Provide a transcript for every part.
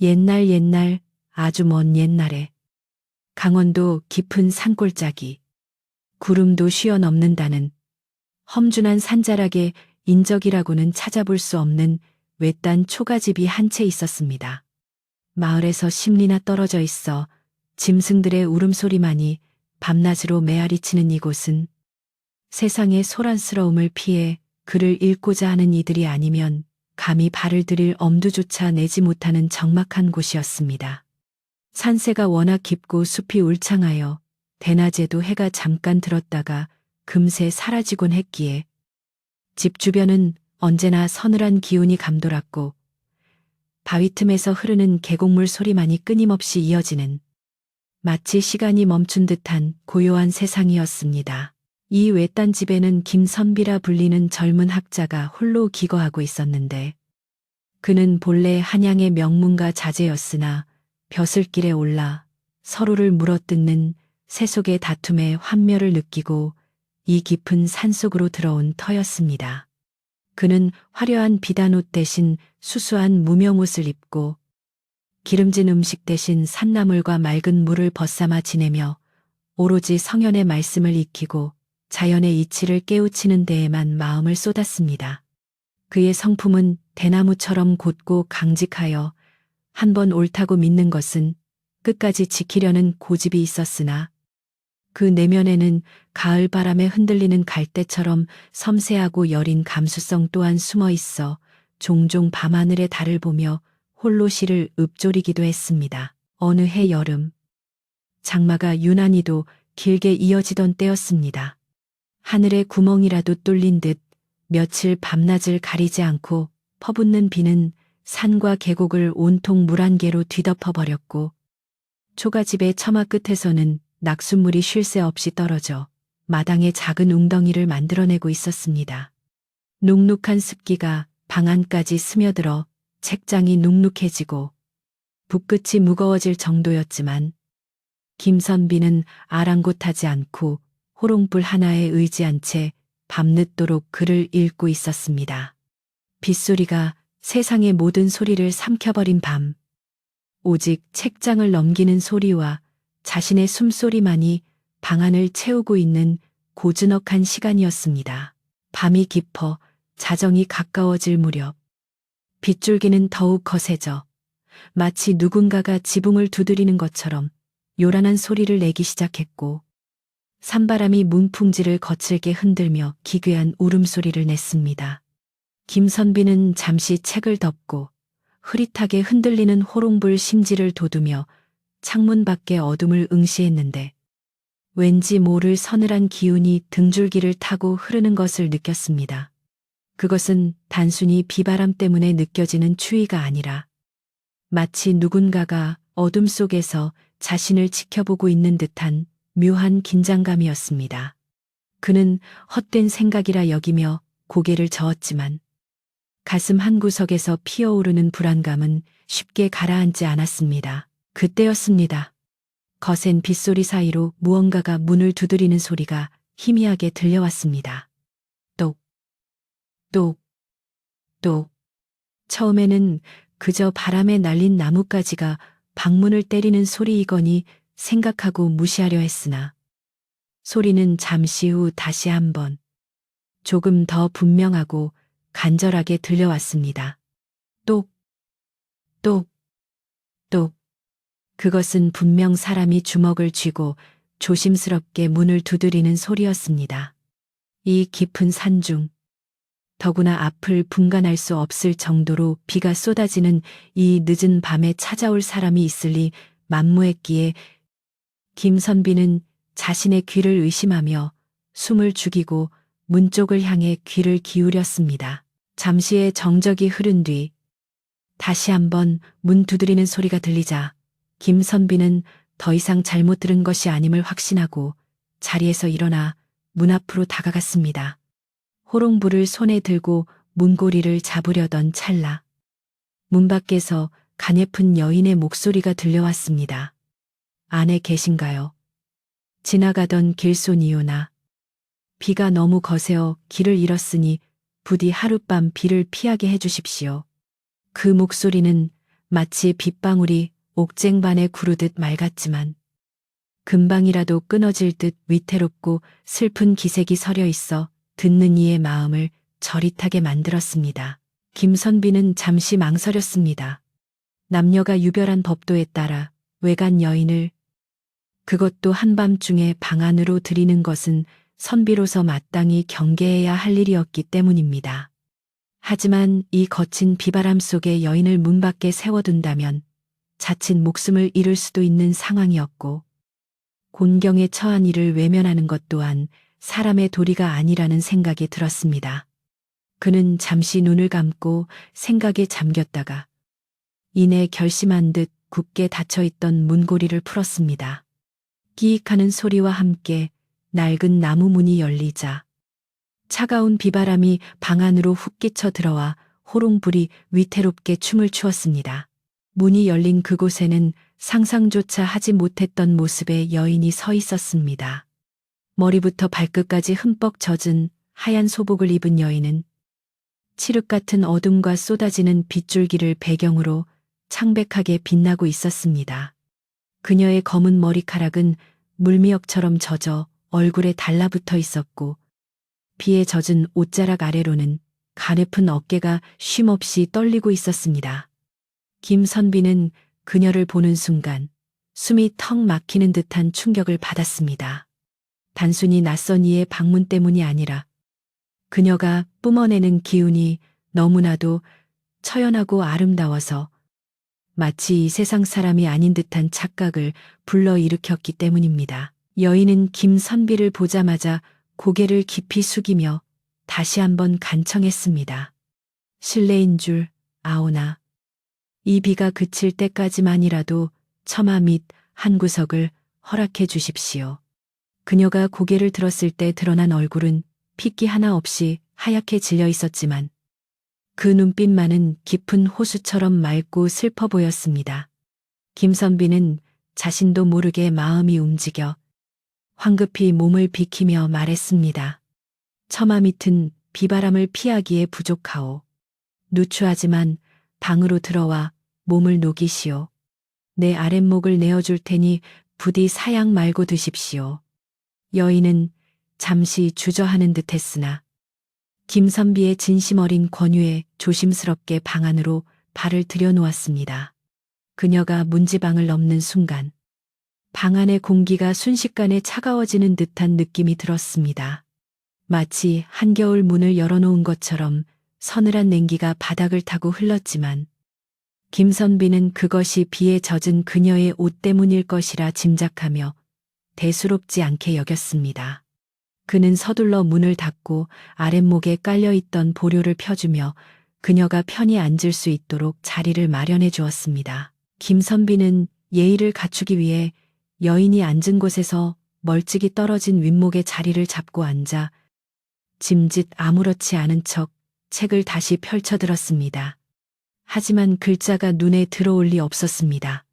옛날 옛날 아주 먼 옛날에 강원도 깊은 산골짜기 구름도 쉬어 넘는다는 험준한 산자락에 인적이라고는 찾아볼 수 없는 외딴 초가집이 한 채 있었습니다. 마을에서 10리나 떨어져 있어 짐승들의 울음소리만이 밤낮으로 메아리치는 이곳은 세상의 소란스러움을 피해 글을 읽고자 하는 이들이 아니면 감히 발을 들일 엄두조차 내지 못하는 적막한 곳이었습니다. 산세가 워낙 깊고 숲이 울창하여 대낮에도 해가 잠깐 들었다가 금세 사라지곤 했기에 집 주변은 언제나 서늘한 기운이 감돌았고 바위 틈에서 흐르는 계곡물 소리만이 끊임없이 이어지는 마치 시간이 멈춘 듯한 고요한 세상이었습니다. 이 외딴 집에는 김선비라 불리는 젊은 학자가 홀로 기거하고 있었는데 그는 본래 한양의 명문가 자제였으나 벼슬길에 올라 서로를 물어뜯는 세속의 다툼에 환멸을 느끼고 이 깊은 산속으로 들어온 터였습니다. 그는 화려한 비단옷 대신 수수한 무명옷을 입고 기름진 음식 대신 산나물과 맑은 물을 벗삼아 지내며 오로지 성현의 말씀을 익히고 자연의 이치를 깨우치는 데에만 마음을 쏟았습니다. 그의 성품은 대나무처럼 곧고 강직하여 한번 옳다고 믿는 것은 끝까지 지키려는 고집이 있었으나 그 내면에는 가을 바람에 흔들리는 갈대처럼 섬세하고 여린 감수성 또한 숨어 있어 종종 밤하늘의 달을 보며 홀로 시를 읊조리기도 했습니다. 어느 해 여름, 장마가 유난히도 길게 이어지던 때였습니다. 하늘에 구멍이라도 뚫린 듯 며칠 밤낮을 가리지 않고 퍼붓는 비는 산과 계곡을 온통 물 한 개로 뒤덮어버렸고 초가집의 처마 끝에서는 낙숫물이 쉴 새 없이 떨어져 마당에 작은 웅덩이를 만들어내고 있었습니다. 눅눅한 습기가 방 안까지 스며들어 책장이 눅눅해지고 붓끝이 무거워질 정도였지만 김선비는 아랑곳하지 않고 호롱불 하나에 의지한 채 밤늦도록 글을 읽고 있었습니다. 빗소리가 세상의 모든 소리를 삼켜버린 밤, 오직 책장을 넘기는 소리와 자신의 숨소리만이 방안을 채우고 있는 고즈넉한 시간이었습니다. 밤이 깊어 자정이 가까워질 무렵 빗줄기는 더욱 거세져 마치 누군가가 지붕을 두드리는 것처럼 요란한 소리를 내기 시작했고 산바람이 문풍지를 거칠게 흔들며 기괴한 울음소리를 냈습니다. 김선비는 잠시 책을 덮고 흐릿하게 흔들리는 호롱불 심지를 돋우며 창문 밖의 어둠을 응시했는데 왠지 모를 서늘한 기운이 등줄기를 타고 흐르는 것을 느꼈습니다. 그것은 단순히 비바람 때문에 느껴지는 추위가 아니라 마치 누군가가 어둠 속에서 자신을 지켜보고 있는 듯한 묘한 긴장감이었습니다. 그는 헛된 생각이라 여기며 고개를 저었지만 가슴 한구석에서 피어오르는 불안감은 쉽게 가라앉지 않았습니다. 그때였습니다. 거센 빗소리 사이로 무언가가 문을 두드리는 소리가 희미하게 들려왔습니다. 똑, 똑, 똑. 처음에는 그저 바람에 날린 나뭇가지가 방문을 때리는 소리이거니 생각하고 무시하려 했으나 소리는 잠시 후 다시 한번 조금 더 분명하고 간절하게 들려왔습니다. 똑, 똑, 똑. 그것은 분명 사람이 주먹을 쥐고 조심스럽게 문을 두드리는 소리였습니다. 이 깊은 산중, 더구나 앞을 분간할 수 없을 정도로 비가 쏟아지는 이 늦은 밤에 찾아올 사람이 있을 리 만무했기에 김선비는 자신의 귀를 의심하며 숨을 죽이고 문 쪽을 향해 귀를 기울였습니다. 잠시의 정적이 흐른 뒤 다시 한번 문 두드리는 소리가 들리자 김선비는 더 이상 잘못 들은 것이 아님을 확신하고 자리에서 일어나 문 앞으로 다가갔습니다. 호롱불을 손에 들고 문고리를 잡으려던 찰나 문 밖에서 가냘픈 여인의 목소리가 들려왔습니다. 안에 계신가요? 지나가던 길손이오나 비가 너무 거세어 길을 잃었으니 부디 하룻밤 비를 피하게 해주십시오. 그 목소리는 마치 빗방울이 옥쟁반에 구르듯 맑았지만 금방이라도 끊어질 듯 위태롭고 슬픈 기색이 서려 있어 듣는 이의 마음을 저릿하게 만들었습니다. 김선비는 잠시 망설였습니다. 남녀가 유별한 법도에 따라 외간 여인을 그것도 한밤중에 방 안으로 들이는 것은 선비로서 마땅히 경계해야 할 일이었기 때문입니다. 하지만 이 거친 비바람 속에 여인을 문 밖에 세워둔다면 자칫 목숨을 잃을 수도 있는 상황이었고 곤경에 처한 이를 외면하는 것 또한 사람의 도리가 아니라는 생각이 들었습니다. 그는 잠시 눈을 감고 생각에 잠겼다가 이내 결심한 듯 굳게 닫혀있던 문고리를 풀었습니다. 끼익하는 소리와 함께 낡은 나무 문이 열리자 차가운 비바람이 방 안으로 훅 끼쳐 들어와 호롱불이 위태롭게 춤을 추었습니다. 문이 열린 그곳에는 상상조차 하지 못했던 모습의 여인이 서 있었습니다. 머리부터 발끝까지 흠뻑 젖은 하얀 소복을 입은 여인은 칠흑 같은 어둠과 쏟아지는 빗줄기를 배경으로 창백하게 빛나고 있었습니다. 그녀의 검은 머리카락은 물미역처럼 젖어 얼굴에 달라붙어 있었고 비에 젖은 옷자락 아래로는 가냘픈 어깨가 쉼없이 떨리고 있었습니다. 김선비는 그녀를 보는 순간 숨이 턱 막히는 듯한 충격을 받았습니다. 단순히 낯선 이의 방문 때문이 아니라 그녀가 뿜어내는 기운이 너무나도 처연하고 아름다워서 마치 이 세상 사람이 아닌 듯한 착각을 불러일으켰기 때문입니다. 여인은 김선비를 보자마자 고개를 깊이 숙이며 다시 한번 간청했습니다. 실례인 줄 아오나 이 비가 그칠 때까지만이라도 처마 밑 한 구석을 허락해 주십시오. 그녀가 고개를 들었을 때 드러난 얼굴은 핏기 하나 없이 하얗게 질려 있었지만 그 눈빛만은 깊은 호수처럼 맑고 슬퍼 보였습니다. 김선비는 자신도 모르게 마음이 움직여 황급히 몸을 비키며 말했습니다. 처마 밑은 비바람을 피하기에 부족하오. 누추하지만 방으로 들어와 몸을 녹이시오. 내 아랫목을 내어줄 테니 부디 사양 말고 드십시오. 여인은 잠시 주저하는 듯 했으나 김선비의 진심 어린 권유에 조심스럽게 방 안으로 발을 들여놓았습니다. 그녀가 문지방을 넘는 순간 방 안의 공기가 순식간에 차가워지는 듯한 느낌이 들었습니다. 마치 한겨울 문을 열어놓은 것처럼 서늘한 냉기가 바닥을 타고 흘렀지만 김선비는 그것이 비에 젖은 그녀의 옷 때문일 것이라 짐작하며 대수롭지 않게 여겼습니다. 그는 서둘러 문을 닫고 아랫목에 깔려있던 보료를 펴주며 그녀가 편히 앉을 수 있도록 자리를 마련해 주었습니다. 김선비는 예의를 갖추기 위해 여인이 앉은 곳에서 멀찍이 떨어진 윗목에 자리를 잡고 앉아 짐짓 아무렇지 않은 척 책을 다시 펼쳐들었습니다. 하지만 글자가 눈에 들어올 리 없었습니다.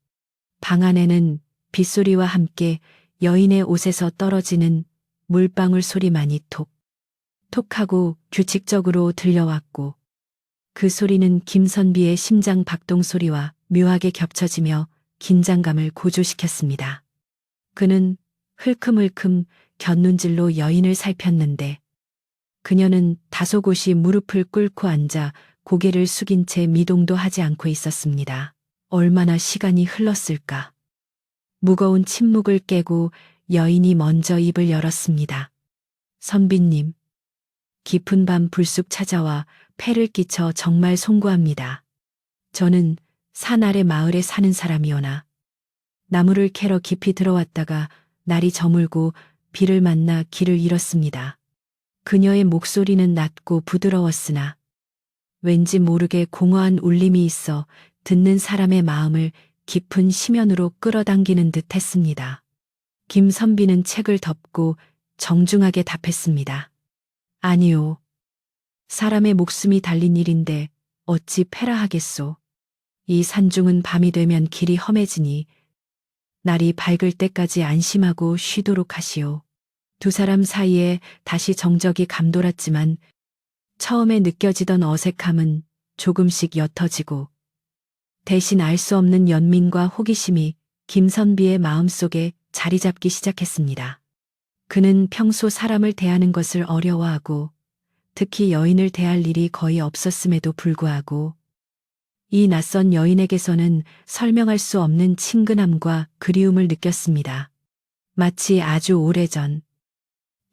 방 안에는 빗소리와 함께 여인의 옷에서 떨어지는 물방울 소리만이 톡, 톡하고 규칙적으로 들려왔고 그 소리는 김선비의 심장 박동 소리와 묘하게 겹쳐지며 긴장감을 고조시켰습니다. 그는 흘큼흘큼 곁눈질로 여인을 살폈는데 그녀는 다소곳이 무릎을 꿇고 앉아 고개를 숙인 채 미동도 하지 않고 있었습니다. 얼마나 시간이 흘렀을까. 무거운 침묵을 깨고 여인이 먼저 입을 열었습니다. 선비님, 깊은 밤 불쑥 찾아와 폐를 끼쳐 정말 송구합니다. 저는 산 아래 마을에 사는 사람이오나 나무를 캐러 깊이 들어왔다가 날이 저물고 비를 만나 길을 잃었습니다. 그녀의 목소리는 낮고 부드러웠으나 왠지 모르게 공허한 울림이 있어 듣는 사람의 마음을 깊은 심연으로 끌어당기는 듯 했습니다. 김선비는 책을 덮고 정중하게 답했습니다. 아니요. 사람의 목숨이 달린 일인데 어찌 패라 하겠소. 이 산중은 밤이 되면 길이 험해지니 날이 밝을 때까지 안심하고 쉬도록 하시오. 두 사람 사이에 다시 정적이 감돌았지만 처음에 느껴지던 어색함은 조금씩 옅어지고 대신 알 수 없는 연민과 호기심이 김선비의 마음속에 자리 잡기 시작했습니다. 그는 평소 사람을 대하는 것을 어려워하고 특히 여인을 대할 일이 거의 없었음에도 불구하고 이 낯선 여인에게서는 설명할 수 없는 친근함과 그리움을 느꼈습니다. 마치 아주 오래전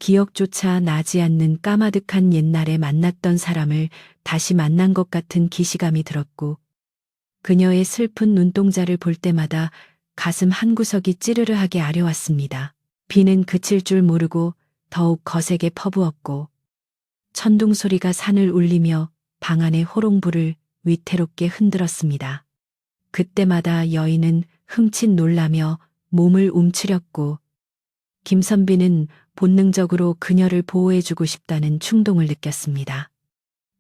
기억조차 나지 않는 까마득한 옛날에 만났던 사람을 다시 만난 것 같은 기시감이 들었고 그녀의 슬픈 눈동자를 볼 때마다 가슴 한구석이 찌르르하게 아려왔습니다. 비는 그칠 줄 모르고 더욱 거세게 퍼부었고 천둥 소리가 산을 울리며 방 안의 호롱불을 위태롭게 흔들었습니다. 그때마다 여인은 흠칫 놀라며 몸을 움츠렸고 김선비는 본능적으로 그녀를 보호해주고 싶다는 충동을 느꼈습니다.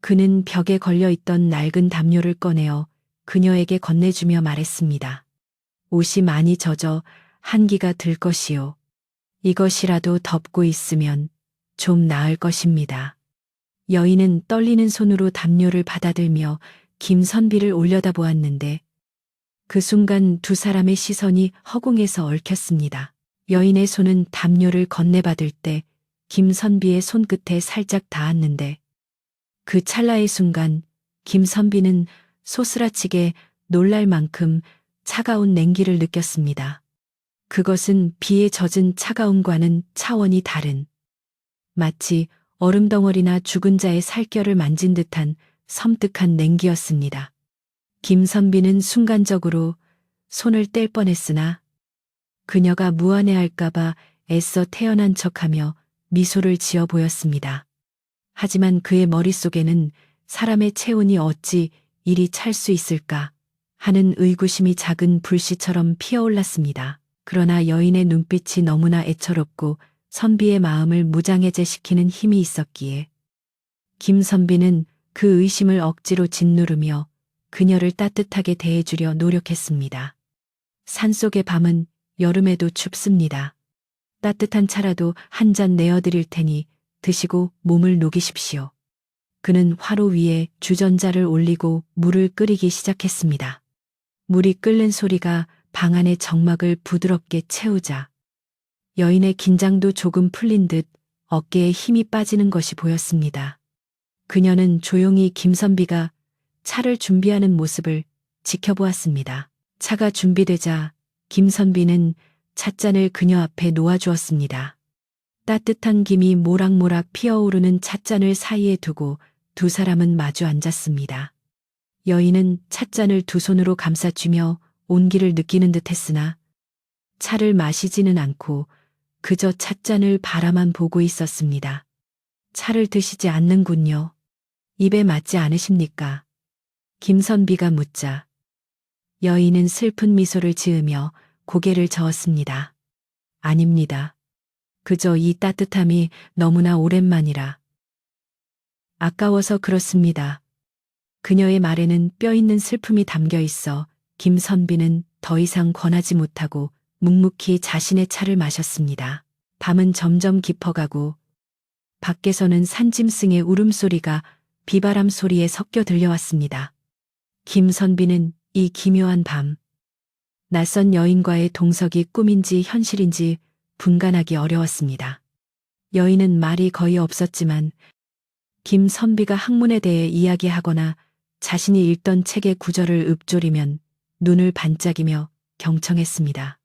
그는 벽에 걸려있던 낡은 담요를 꺼내어 그녀에게 건네주며 말했습니다. 옷이 많이 젖어 한기가 들 것이요. 이것이라도 덮고 있으면 좀 나을 것입니다. 여인은 떨리는 손으로 담요를 받아들며 김선비를 올려다보았는데 그 순간 두 사람의 시선이 허공에서 얽혔습니다. 여인의 손은 담요를 건네받을 때 김선비의 손끝에 살짝 닿았는데 그 찰나의 순간 김선비는 소스라치게 놀랄 만큼 차가운 냉기를 느꼈습니다. 그것은 비에 젖은 차가움과는 차원이 다른 마치 얼음덩어리나 죽은 자의 살결을 만진 듯한 섬뜩한 냉기였습니다. 김선비는 순간적으로 손을 뗄 뻔했으나 그녀가 무안해할까봐 애써 태연한 척하며 미소를 지어 보였습니다. 하지만 그의 머릿속에는 사람의 체온이 어찌 이리 찰 수 있을까 하는 의구심이 작은 불씨처럼 피어올랐습니다. 그러나 여인의 눈빛이 너무나 애처롭고 선비의 마음을 무장해제시키는 힘이 있었기에 김선비는 그 의심을 억지로 짓누르며 그녀를 따뜻하게 대해주려 노력했습니다. 산속의 밤은 여름에도 춥습니다. 따뜻한 차라도 한 잔 내어드릴 테니 드시고 몸을 녹이십시오. 그는 화로 위에 주전자를 올리고 물을 끓이기 시작했습니다. 물이 끓는 소리가 방 안의 정막을 부드럽게 채우자 여인의 긴장도 조금 풀린 듯 어깨에 힘이 빠지는 것이 보였습니다. 그녀는 조용히 김선비가 차를 준비하는 모습을 지켜보았습니다. 차가 준비되자 김선비는 찻잔을 그녀 앞에 놓아주었습니다. 따뜻한 김이 모락모락 피어오르는 찻잔을 사이에 두고 두 사람은 마주 앉았습니다. 여인은 찻잔을 두 손으로 감싸쥐며 온기를 느끼는 듯 했으나 차를 마시지는 않고 그저 찻잔을 바라만 보고 있었습니다. 차를 드시지 않는군요. 입에 맞지 않으십니까? 김선비가 묻자 여인은 슬픈 미소를 지으며 고개를 저었습니다. 아닙니다. 그저 이 따뜻함이 너무나 오랜만이라. 아까워서 그렇습니다. 그녀의 말에는 뼈있는 슬픔이 담겨 있어 김선비는 더 이상 권하지 못하고 묵묵히 자신의 차를 마셨습니다. 밤은 점점 깊어가고 밖에서는 산짐승의 울음소리가 비바람 소리에 섞여 들려왔습니다. 김선비는 이 기묘한 밤, 낯선 여인과의 동석이 꿈인지 현실인지 분간하기 어려웠습니다. 여인은 말이 거의 없었지만 김선비가 학문에 대해 이야기하거나 자신이 읽던 책의 구절을 읊조리면 눈을 반짝이며 경청했습니다.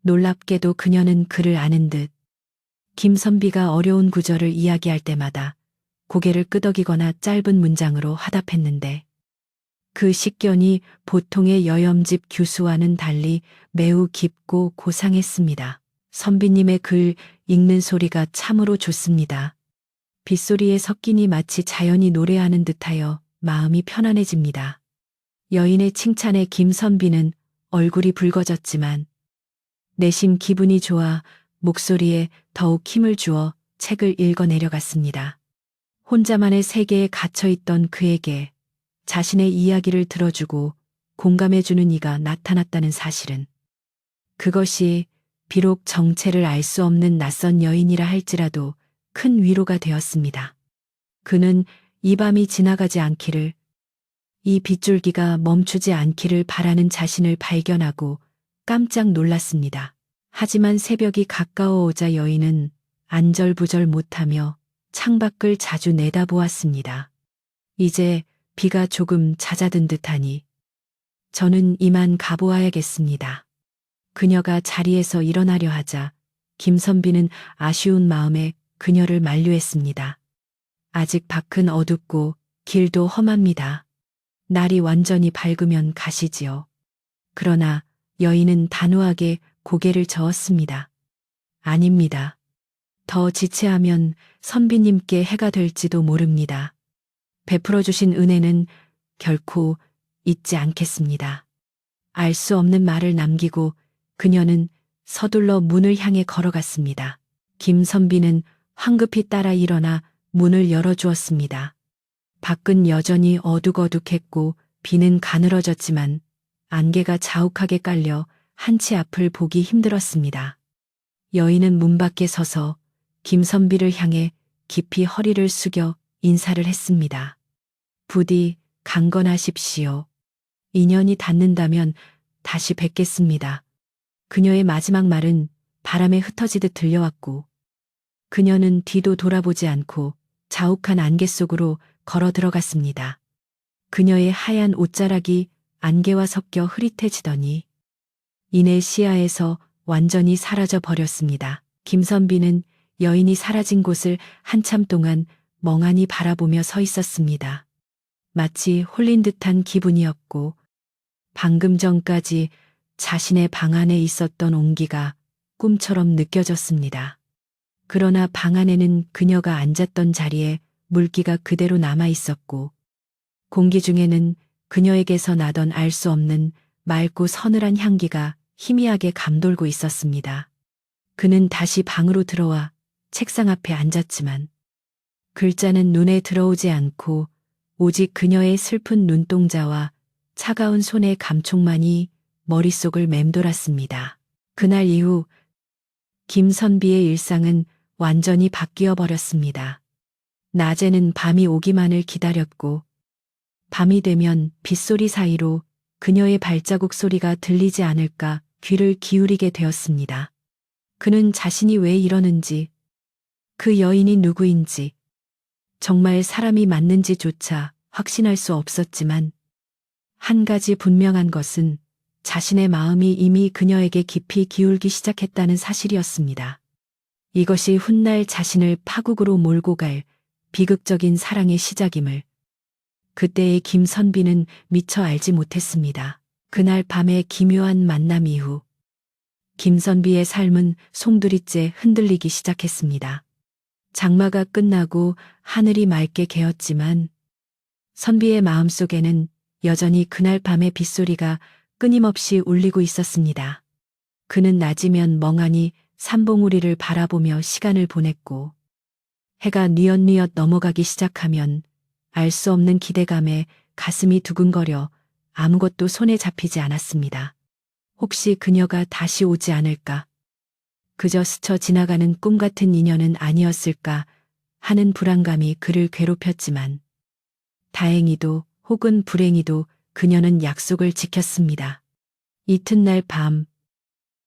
놀랍게도 그녀는 그를 아는 듯 김선비가 어려운 구절을 이야기할 때마다 고개를 끄덕이거나 짧은 문장으로 화답했는데 그 식견이 보통의 여염집 교수와는 달리 매우 깊고 고상했습니다. 선비님의 글 읽는 소리가 참으로 좋습니다. 빗소리에 섞이니 마치 자연이 노래하는 듯하여 마음이 편안해집니다. 여인의 칭찬에 김선비는 얼굴이 붉어졌지만 내심 기분이 좋아 목소리에 더욱 힘을 주어 책을 읽어 내려갔습니다. 혼자만의 세계에 갇혀있던 그에게 자신의 이야기를 들어주고 공감해주는 이가 나타났다는 사실은 그것이 비록 정체를 알 수 없는 낯선 여인이라 할지라도 큰 위로가 되었습니다. 그는 이 밤이 지나가지 않기를 이 빗줄기가 멈추지 않기를 바라는 자신을 발견하고 깜짝 놀랐습니다. 하지만 새벽이 가까워오자 여인은 안절부절 못하며 창밖을 자주 내다보았습니다. 이제 비가 조금 잦아든 듯하니 저는 이만 가보아야겠습니다. 그녀가 자리에서 일어나려 하자 김선비는 아쉬운 마음에 그녀를 만류했습니다. 아직 밖은 어둡고 길도 험합니다. 날이 완전히 밝으면 가시지요. 그러나 여인은 단호하게 고개를 저었습니다. 아닙니다. 더 지체하면 선비님께 해가 될지도 모릅니다. 베풀어 주신 은혜는 결코 잊지 않겠습니다. 알 수 없는 말을 남기고 그녀는 서둘러 문을 향해 걸어갔습니다. 김선비는 황급히 따라 일어나 문을 열어주었습니다. 밖은 여전히 어둑어둑했고 비는 가늘어졌지만 안개가 자욱하게 깔려 한치 앞을 보기 힘들었습니다. 여인은 문 밖에 서서 김선비를 향해 깊이 허리를 숙여 인사를 했습니다. 부디 강건하십시오. 인연이 닿는다면 다시 뵙겠습니다. 그녀의 마지막 말은 바람에 흩어지듯 들려왔고 그녀는 뒤도 돌아보지 않고 자욱한 안개 속으로 걸어 들어갔습니다. 그녀의 하얀 옷자락이 안개와 섞여 흐릿해지더니 이내 시야에서 완전히 사라져 버렸습니다. 김선비는 여인이 사라진 곳을 한참 동안 멍하니 바라보며 서 있었습니다. 마치 홀린 듯한 기분이었고 방금 전까지 자신의 방 안에 있었던 온기가 꿈처럼 느껴졌습니다. 그러나 방 안에는 그녀가 앉았던 자리에 물기가 그대로 남아 있었고 공기 중에는 그녀에게서 나던 알 수 없는 맑고 서늘한 향기가 희미하게 감돌고 있었습니다. 그는 다시 방으로 들어와 책상 앞에 앉았지만 글자는 눈에 들어오지 않고 오직 그녀의 슬픈 눈동자와 차가운 손의 감촉만이 머릿속을 맴돌았습니다. 그날 이후 김선비의 일상은 완전히 바뀌어 버렸습니다. 낮에는 밤이 오기만을 기다렸고 밤이 되면 빗소리 사이로 그녀의 발자국 소리가 들리지 않을까 귀를 기울이게 되었습니다. 그는 자신이 왜 이러는지, 그 여인이 누구인지, 정말 사람이 맞는지조차 확신할 수 없었지만 한 가지 분명한 것은 자신의 마음이 이미 그녀에게 깊이 기울기 시작했다는 사실이었습니다. 이것이 훗날 자신을 파국으로 몰고 갈 비극적인 사랑의 시작임을 그때의 김선비는 미처 알지 못했습니다. 그날 밤의 기묘한 만남 이후 김선비의 삶은 송두리째 흔들리기 시작했습니다. 장마가 끝나고 하늘이 맑게 개었지만 선비의 마음속에는 여전히 그날 밤의 빗소리가 끊임없이 울리고 있었습니다. 그는 낮이면 멍하니 삼봉우리를 바라보며 시간을 보냈고 해가 뉘엿뉘엿 넘어가기 시작하면 알 수 없는 기대감에 가슴이 두근거려 아무것도 손에 잡히지 않았습니다. 혹시 그녀가 다시 오지 않을까? 그저 스쳐 지나가는 꿈 같은 인연은 아니었을까 하는 불안감이 그를 괴롭혔지만 다행히도 혹은 불행히도 그녀는 약속을 지켰습니다. 이튿날 밤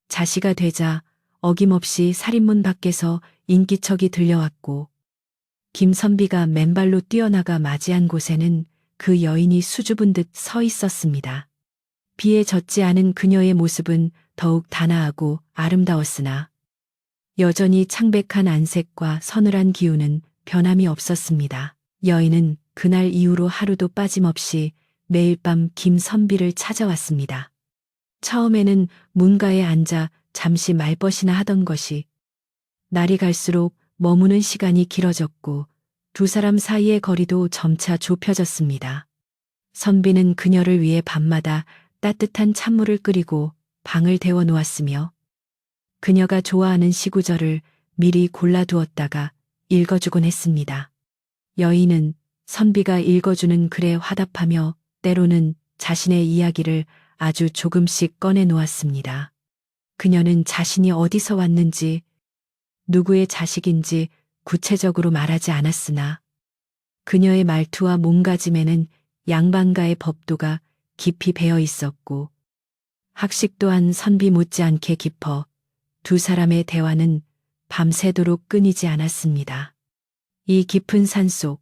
자시가 되자 어김없이 살인문 밖에서 인기척이 들려왔고 김선비가 맨발로 뛰어나가 맞이한 곳에는 그 여인이 수줍은 듯 서 있었습니다. 비에 젖지 않은 그녀의 모습은 더욱 단아하고 아름다웠으나 여전히 창백한 안색과 서늘한 기운은 변함이 없었습니다. 여인은 그날 이후로 하루도 빠짐없이 매일 밤 김선비를 찾아왔습니다. 처음에는 문가에 앉아 잠시 말벗이나 하던 것이 날이 갈수록 머무는 시간이 길어졌고 두 사람 사이의 거리도 점차 좁혀졌습니다. 선비는 그녀를 위해 밤마다 따뜻한 찬물을 끓이고 방을 데워 놓았으며 그녀가 좋아하는 시구절을 미리 골라두었다가 읽어주곤 했습니다. 여인은 선비가 읽어주는 글에 화답하며 때로는 자신의 이야기를 아주 조금씩 꺼내 놓았습니다. 그녀는 자신이 어디서 왔는지, 누구의 자식인지 구체적으로 말하지 않았으나 그녀의 말투와 몸가짐에는 양반가의 법도가 깊이 배어 있었고 학식 또한 선비 못지않게 깊어 두 사람의 대화는 밤새도록 끊이지 않았습니다. 이 깊은 산속,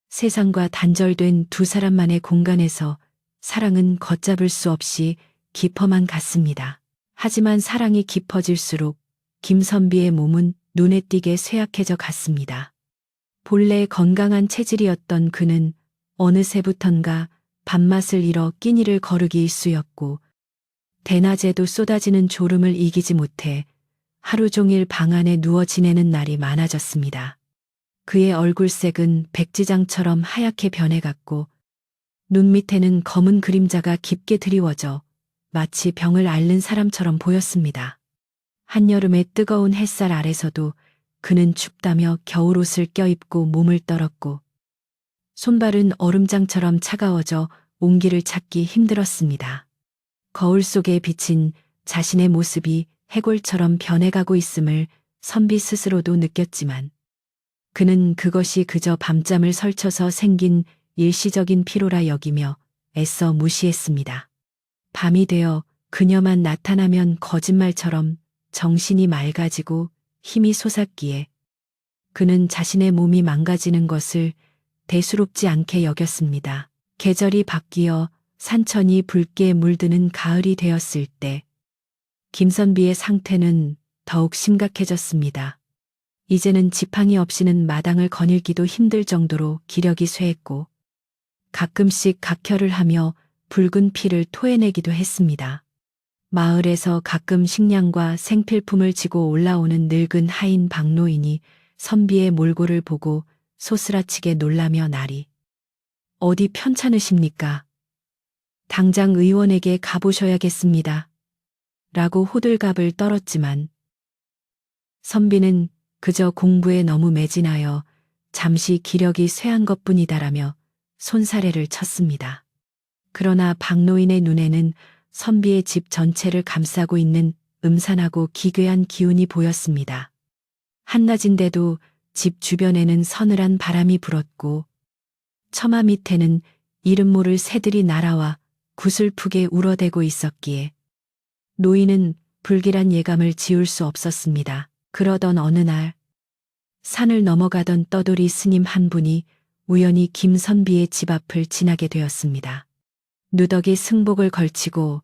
세상과 단절된 두 사람만의 공간에서 사랑은 걷잡을 수 없이 깊어만 갔습니다. 하지만 사랑이 깊어질수록 김선비의 몸은 눈에 띄게 쇠약해져 갔습니다. 본래 건강한 체질이었던 그는 어느새부턴가 밥맛을 잃어 끼니를 거르기 일쑤였고 대낮에도 쏟아지는 졸음을 이기지 못해 하루 종일 방 안에 누워 지내는 날이 많아졌습니다. 그의 얼굴색은 백지장처럼 하얗게 변해갔고 눈 밑에는 검은 그림자가 깊게 드리워져 마치 병을 앓는 사람처럼 보였습니다. 한여름의 뜨거운 햇살 아래서도 그는 춥다며 겨울옷을 껴입고 몸을 떨었고 손발은 얼음장처럼 차가워져 온기를 찾기 힘들었습니다. 거울 속에 비친 자신의 모습이 해골처럼 변해가고 있음을 선비 스스로도 느꼈지만 그는 그것이 그저 밤잠을 설쳐서 생긴 일시적인 피로라 여기며 애써 무시했습니다. 밤이 되어 그녀만 나타나면 거짓말처럼 정신이 맑아지고 힘이 솟았기에 그는 자신의 몸이 망가지는 것을 대수롭지 않게 여겼습니다. 계절이 바뀌어 산천이 붉게 물드는 가을이 되었을 때 김선비의 상태는 더욱 심각해졌습니다. 이제는 지팡이 없이는 마당을 거닐기도 힘들 정도로 기력이 쇠했고 가끔씩 각혈을 하며 붉은 피를 토해내기도 했습니다. 마을에서 가끔 식량과 생필품을 지고 올라오는 늙은 하인 박노인이 선비의 몰골을 보고 소스라치게 놀라며 나리 어디 편찮으십니까? 당장 의원에게 가보셔야겠습니다. 라고 호들갑을 떨었지만 선비는 그저 공부에 너무 매진하여 잠시 기력이 쇠한 것뿐이다라며 손사래를 쳤습니다. 그러나 박노인의 눈에는 선비의 집 전체를 감싸고 있는 음산하고 기괴한 기운이 보였습니다. 한낮인데도 집 주변에는 서늘한 바람이 불었고 처마 밑에는 이름 모를 새들이 날아와 구슬프게 울어대고 있었기에 노인은 불길한 예감을 지울 수 없었습니다. 그러던 어느 날 산을 넘어가던 떠돌이 스님 한 분이 우연히 김선비의 집 앞을 지나게 되었습니다. 누더기 승복을 걸치고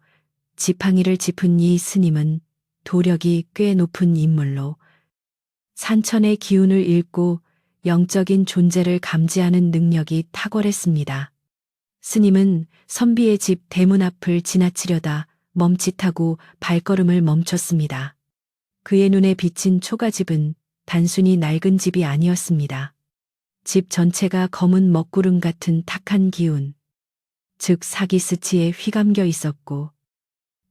지팡이를 짚은 이 스님은 도력이 꽤 높은 인물로 산천의 기운을 읽고 영적인 존재를 감지하는 능력이 탁월했습니다. 스님은 선비의 집 대문 앞을 지나치려다 멈칫하고 발걸음을 멈췄습니다. 그의 눈에 비친 초가집은 단순히 낡은 집이 아니었습니다. 집 전체가 검은 먹구름 같은 탁한 기운, 즉 사기스치에 휘감겨 있었고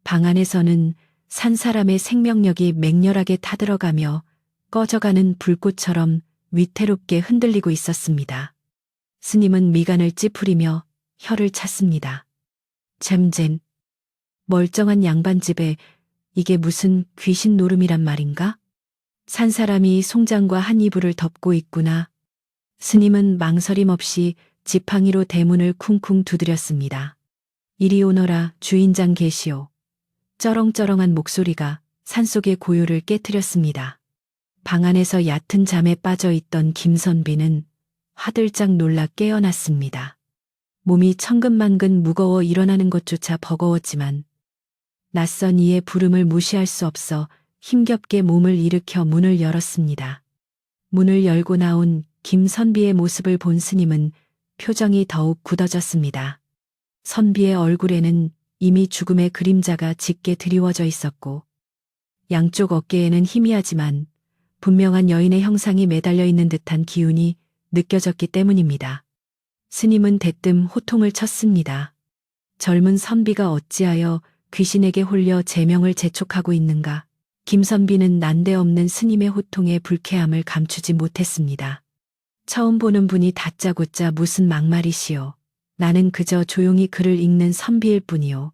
방 안에서는 산 사람의 생명력이 맹렬하게 타들어가며 꺼져가는 불꽃처럼 위태롭게 흔들리고 있었습니다. 스님은 미간을 찌푸리며 혀를 찼습니다. 잼젠, 멀쩡한 양반집에 이게 무슨 귀신 노름이란 말인가? 산 사람이 송장과 한 이불을 덮고 있구나. 스님은 망설임 없이 지팡이로 대문을 쿵쿵 두드렸습니다. 이리 오너라 주인장 계시오. 쩌렁쩌렁한 목소리가 산속의 고요를 깨트렸습니다. 방 안에서 얕은 잠에 빠져 있던 김선비는 화들짝 놀라 깨어났습니다. 몸이 천근만근 무거워 일어나는 것조차 버거웠지만 낯선 이의 부름을 무시할 수 없어 힘겹게 몸을 일으켜 문을 열었습니다. 문을 열고 나온 김선비의 모습을 본 스님은 표정이 더욱 굳어졌습니다. 선비의 얼굴에는 이미 죽음의 그림자가 짙게 드리워져 있었고 양쪽 어깨에는 희미하지만 분명한 여인의 형상이 매달려 있는 듯한 기운이 느껴졌기 때문입니다. 스님은 대뜸 호통을 쳤습니다. 젊은 선비가 어찌하여 귀신에게 홀려 제명을 재촉하고 있는가. 김선비는 난데없는 스님의 호통에 불쾌함을 감추지 못했습니다. 처음 보는 분이 다짜고짜 무슨 막말이시오. 나는 그저 조용히 글을 읽는 선비일 뿐이오.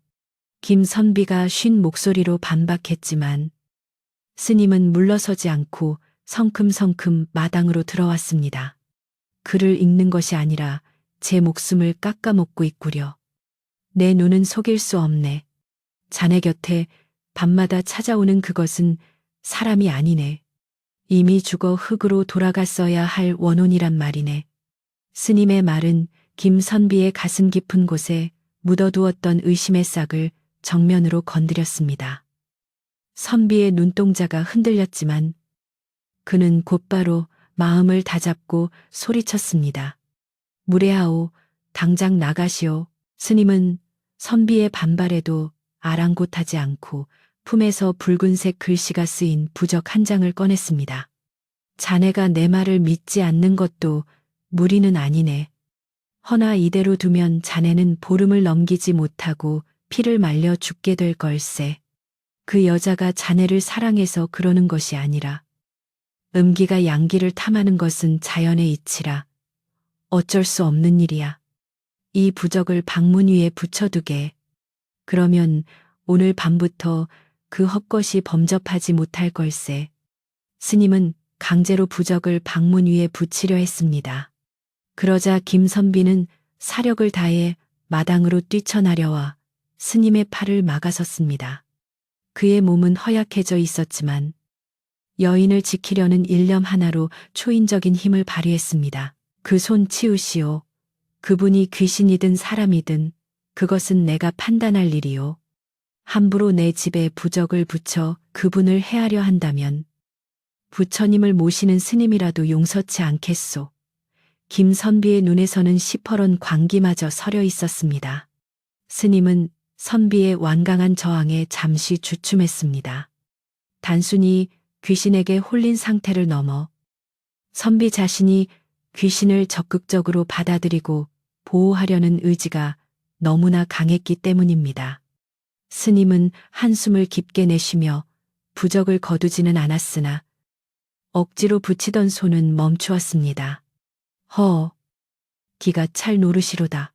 김선비가 쉰 목소리로 반박했지만 스님은 물러서지 않고 성큼성큼 마당으로 들어왔습니다. 글을 읽는 것이 아니라 제 목숨을 깎아먹고 있구려. 내 눈은 속일 수 없네. 자네 곁에 밤마다 찾아오는 그것은 사람이 아니네. 이미 죽어 흙으로 돌아갔어야 할 원혼이란 말이네. 스님의 말은 김선비의 가슴 깊은 곳에 묻어두었던 의심의 싹을 정면으로 건드렸습니다. 선비의 눈동자가 흔들렸지만 그는 곧바로 마음을 다잡고 소리쳤습니다. 무례하오, 당장 나가시오. 스님은 선비의 반발에도 아랑곳하지 않고 품에서 붉은색 글씨가 쓰인 부적 한 장을 꺼냈습니다. 자네가 내 말을 믿지 않는 것도 무리는 아니네. 허나 이대로 두면 자네는 보름을 넘기지 못하고 피를 말려 죽게 될 걸세. 그 여자가 자네를 사랑해서 그러는 것이 아니라 음기가 양기를 탐하는 것은 자연의 이치라 어쩔 수 없는 일이야. 이 부적을 방문 위에 붙여두게. 그러면 오늘 밤부터 그 헛것이 범접하지 못할 걸세. 스님은 강제로 부적을 방문 위에 붙이려 했습니다. 그러자 김선비는 사력을 다해 마당으로 뛰쳐나려와 스님의 팔을 막아섰습니다. 그의 몸은 허약해져 있었지만 여인을 지키려는 일념 하나로 초인적인 힘을 발휘했습니다. 그 손 치우시오. 그분이 귀신이든 사람이든 그것은 내가 판단할 일이오. 함부로 내 집에 부적을 붙여 그분을 해하려 한다면 부처님을 모시는 스님이라도 용서치 않겠소. 김선비의 눈에서는 시퍼런 광기마저 서려 있었습니다. 스님은 선비의 완강한 저항에 잠시 주춤했습니다. 단순히 귀신에게 홀린 상태를 넘어 선비 자신이 귀신을 적극적으로 받아들이고 보호하려는 의지가 너무나 강했기 때문입니다. 스님은 한숨을 깊게 내쉬며 부적을 거두지는 않았으나 억지로 붙이던 손은 멈추었습니다. 기가 찰 노릇이로다.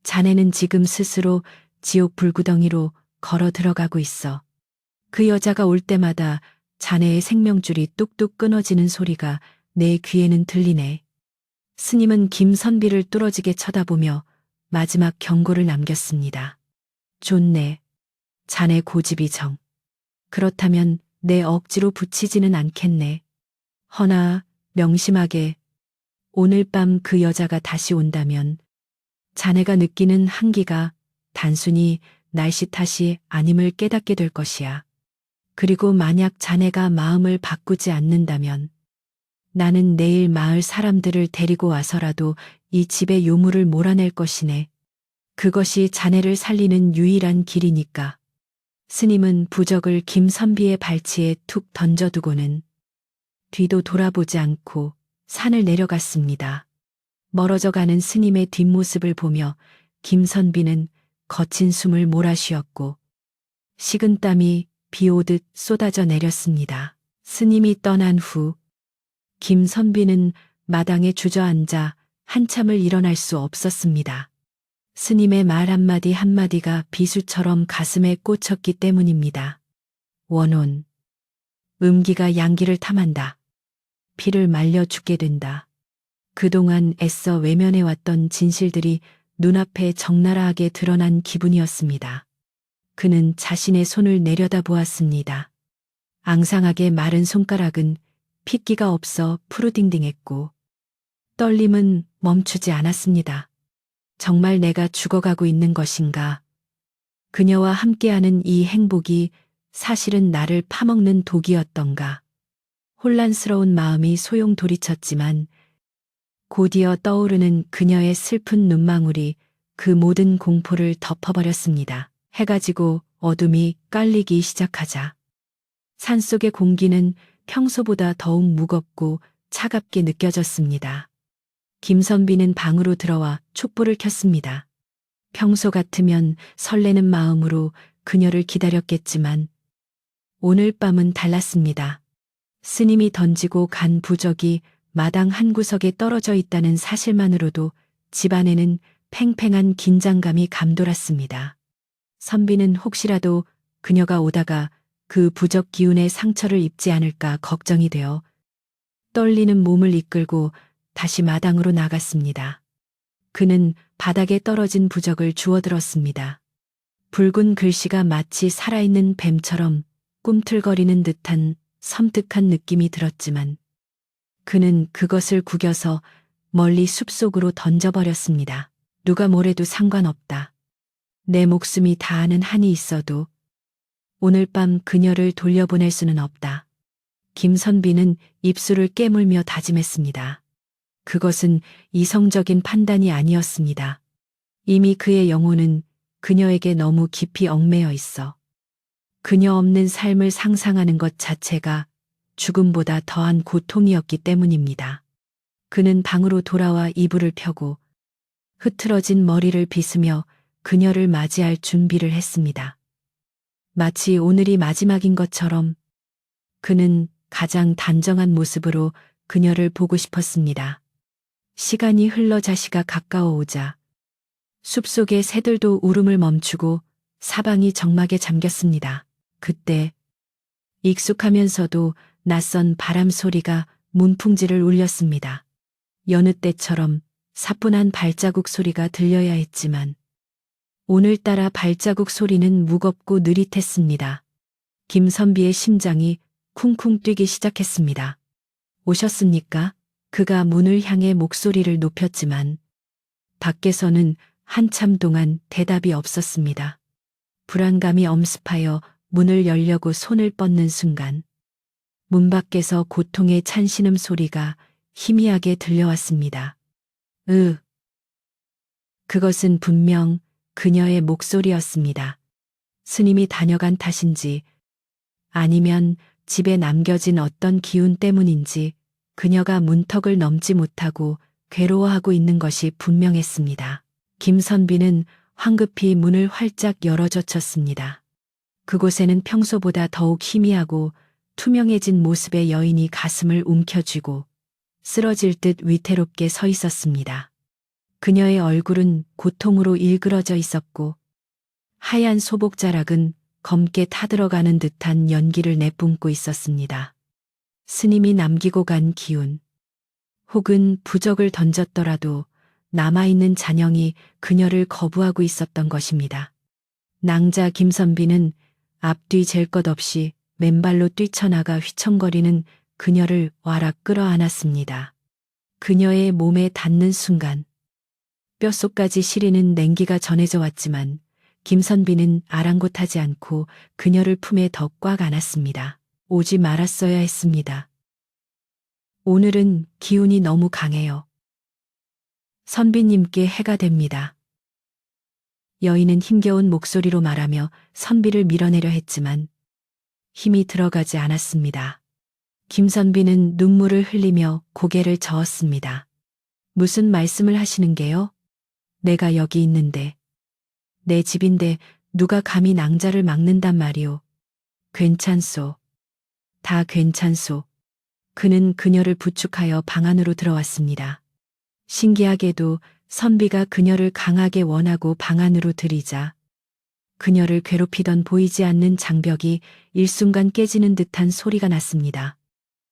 자네는 지금 스스로 지옥 불구덩이로 걸어 들어가고 있어. 그 여자가 올 때마다 자네의 생명줄이 뚝뚝 끊어지는 소리가 내 귀에는 들리네. 스님은 김선비를 뚫어지게 쳐다보며 마지막 경고를 남겼습니다. 좋네. 자네 고집이 정. 그렇다면 내 억지로 붙이지는 않겠네. 허나 명심하게 오늘 밤 그 여자가 다시 온다면 자네가 느끼는 한기가 단순히 날씨 탓이 아님을 깨닫게 될 것이야. 그리고 만약 자네가 마음을 바꾸지 않는다면 나는 내일 마을 사람들을 데리고 와서라도 이 집의 요물을 몰아낼 것이네. 그것이 자네를 살리는 유일한 길이니까. 스님은 부적을 김선비의 발치에 툭 던져두고는 뒤도 돌아보지 않고 산을 내려갔습니다. 멀어져 가는 스님의 뒷모습을 보며 김선비는 거친 숨을 몰아쉬었고 식은땀이 비 오듯 쏟아져 내렸습니다. 스님이 떠난 후 김선비는 마당에 주저앉아 한참을 일어날 수 없었습니다. 스님의 말 한마디 한마디가 비수처럼 가슴에 꽂혔기 때문입니다. 원혼. 음기가 양기를 탐한다. 피를 말려 죽게 된다. 그동안 애써 외면해왔던 진실들이 눈앞에 적나라하게 드러난 기분이었습니다. 그는 자신의 손을 내려다보았습니다. 앙상하게 마른 손가락은 핏기가 없어 푸르딩딩했고 떨림은 멈추지 않았습니다. 정말 내가 죽어가고 있는 것인가? 그녀와 함께하는 이 행복이 사실은 나를 파먹는 독이었던가? 혼란스러운 마음이 소용돌이쳤지만 곧이어 떠오르는 그녀의 슬픈 눈망울이 그 모든 공포를 덮어버렸습니다. 해가 지고 어둠이 깔리기 시작하자 산속의 공기는 평소보다 더욱 무겁고 차갑게 느껴졌습니다. 김선비는 방으로 들어와 촛불을 켰습니다. 평소 같으면 설레는 마음으로 그녀를 기다렸겠지만 오늘 밤은 달랐습니다. 스님이 던지고 간 부적이 마당 한 구석에 떨어져 있다는 사실만으로도 집안에는 팽팽한 긴장감이 감돌았습니다. 선비는 혹시라도 그녀가 오다가 그 부적 기운에 상처를 입지 않을까 걱정이 되어 떨리는 몸을 이끌고 다시 마당으로 나갔습니다. 그는 바닥에 떨어진 부적을 주워들었습니다. 붉은 글씨가 마치 살아있는 뱀처럼 꿈틀거리는 듯한 섬뜩한 느낌이 들었지만 그는 그것을 구겨서 멀리 숲속으로 던져버렸습니다. 누가 뭐래도 상관없다. 내 목숨이 다하는 한이 있어도 오늘 밤 그녀를 돌려보낼 수는 없다. 김선비는 입술을 깨물며 다짐했습니다. 그것은 이성적인 판단이 아니었습니다. 이미 그의 영혼은 그녀에게 너무 깊이 얽매여 있어 그녀 없는 삶을 상상하는 것 자체가 죽음보다 더한 고통이었기 때문입니다. 그는 방으로 돌아와 이불을 펴고 흐트러진 머리를 빗으며 그녀를 맞이할 준비를 했습니다. 마치 오늘이 마지막인 것처럼 그는 가장 단정한 모습으로 그녀를 보고 싶었습니다. 시간이 흘러 자시가 가까워오자 숲속의 새들도 울음을 멈추고 사방이 적막에 잠겼습니다. 그때 익숙하면서도 낯선 바람 소리가 문풍지를 울렸습니다. 여느 때처럼 사뿐한 발자국 소리가 들려야 했지만 오늘따라 발자국 소리는 무겁고 느릿했습니다. 김선비의 심장이 쿵쿵 뛰기 시작했습니다. 오셨습니까? 그가 문을 향해 목소리를 높였지만 밖에서는 한참 동안 대답이 없었습니다. 불안감이 엄습하여 문을 열려고 손을 뻗는 순간 문 밖에서 고통의 찬 신음 소리가 희미하게 들려왔습니다. 그것은 분명 그녀의 목소리였습니다. 스님이 다녀간 탓인지 아니면 집에 남겨진 어떤 기운 때문인지 그녀가 문턱을 넘지 못하고 괴로워하고 있는 것이 분명했습니다. 김선비는 황급히 문을 활짝 열어젖혔습니다. 그곳에는 평소보다 더욱 희미하고 투명해진 모습의 여인이 가슴을 움켜쥐고 쓰러질 듯 위태롭게 서 있었습니다. 그녀의 얼굴은 고통으로 일그러져 있었고 하얀 소복자락은 검게 타들어가는 듯한 연기를 내뿜고 있었습니다. 스님이 남기고 간 기운, 혹은 부적을 던졌더라도 남아있는 잔영이 그녀를 거부하고 있었던 것입니다. 낭자 김선비는 앞뒤 잴 것 없이 맨발로 뛰쳐나가 휘청거리는 그녀를 와락 끌어안았습니다. 그녀의 몸에 닿는 순간 뼛속까지 시리는 냉기가 전해져 왔지만 김선비는 아랑곳하지 않고 그녀를 품에 더 꽉 안았습니다. 오지 말았어야 했습니다. 오늘은 기운이 너무 강해요. 선비님께 해가 됩니다. 여인은 힘겨운 목소리로 말하며 선비를 밀어내려 했지만 힘이 들어가지 않았습니다. 김선비는 눈물을 흘리며 고개를 저었습니다. 무슨 말씀을 하시는 게요? 내가 여기 있는데, 내 집인데 누가 감히 낭자를 막는단 말이오. 괜찮소. 다 괜찮소. 그는 그녀를 부축하여 방 안으로 들어왔습니다. 신기하게도 선비가 그녀를 강하게 원하고 방 안으로 들이자 그녀를 괴롭히던 보이지 않는 장벽이 일순간 깨지는 듯한 소리가 났습니다.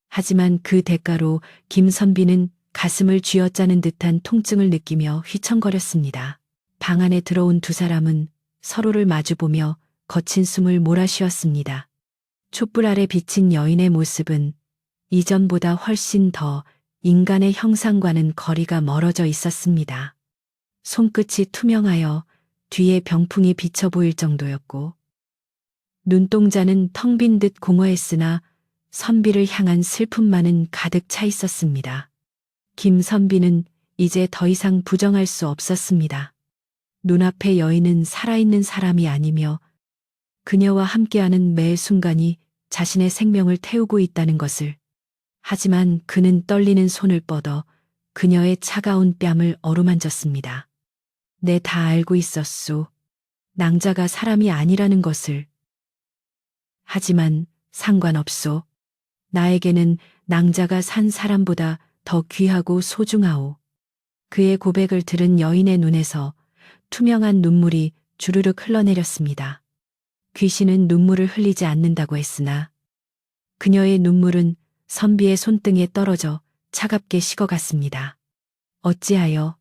하지만 그 대가로 김선비는 가슴을 쥐어짜는 듯한 통증을 느끼며 휘청거렸습니다. 방 안에 들어온 두 사람은 서로를 마주보며 거친 숨을 몰아쉬었습니다. 촛불 아래 비친 여인의 모습은 이전보다 훨씬 더 인간의 형상과는 거리가 멀어져 있었습니다. 손끝이 투명하여 뒤에 병풍이 비쳐 보일 정도였고 눈동자는 텅 빈 듯 공허했으나 선비를 향한 슬픔만은 가득 차 있었습니다. 김선비는 이제 더 이상 부정할 수 없었습니다. 눈앞의 여인은 살아있는 사람이 아니며 그녀와 함께하는 매 순간이 자신의 생명을 태우고 있다는 것을. 하지만 그는 떨리는 손을 뻗어 그녀의 차가운 뺨을 어루만졌습니다. 내 다 알고 있었소. 낭자가 사람이 아니라는 것을. 하지만 상관없소. 나에게는 낭자가 산 사람보다 더 귀하고 소중하오. 그의 고백을 들은 여인의 눈에서 투명한 눈물이 주르륵 흘러내렸습니다. 귀신은 눈물을 흘리지 않는다고 했으나 그녀의 눈물은 선비의 손등에 떨어져 차갑게 식어갔습니다. 어찌하여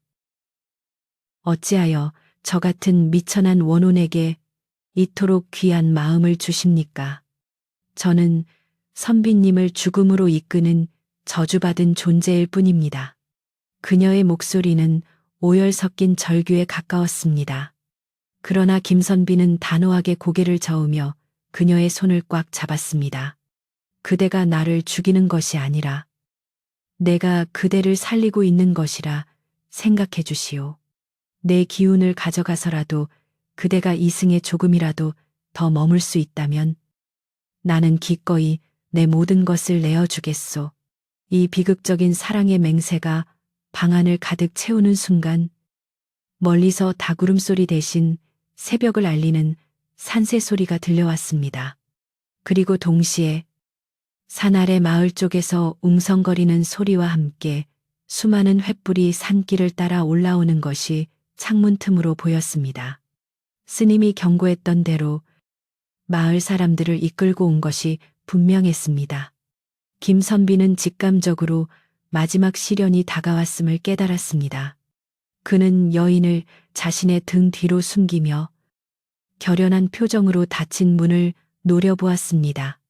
어찌하여 저 같은 미천한 원혼에게 이토록 귀한 마음을 주십니까? 저는 선비님을 죽음으로 이끄는 저주받은 존재일 뿐입니다. 그녀의 목소리는 오열 섞인 절규에 가까웠습니다. 그러나 김선비는 단호하게 고개를 저으며 그녀의 손을 꽉 잡았습니다. 그대가 나를 죽이는 것이 아니라 내가 그대를 살리고 있는 것이라 생각해 주시오. 내 기운을 가져가서라도 그대가 이승에 조금이라도 더 머물 수 있다면 나는 기꺼이 내 모든 것을 내어주겠소. 이 비극적인 사랑의 맹세가 방안을 가득 채우는 순간 멀리서 닭울음 소리 대신 새벽을 알리는 산새 소리가 들려왔습니다. 그리고 동시에 산 아래 마을 쪽에서 웅성거리는 소리와 함께 수많은 횃불이 산길을 따라 올라오는 것이 창문 틈으로 보였습니다. 스님이 경고했던 대로 마을 사람들을 이끌고 온 것이 분명했습니다. 김선비는 직감적으로 마지막 시련이 다가왔음을 깨달았습니다. 그는 여인을 자신의 등 뒤로 숨기며 결연한 표정으로 닫힌 문을 노려보았습니다.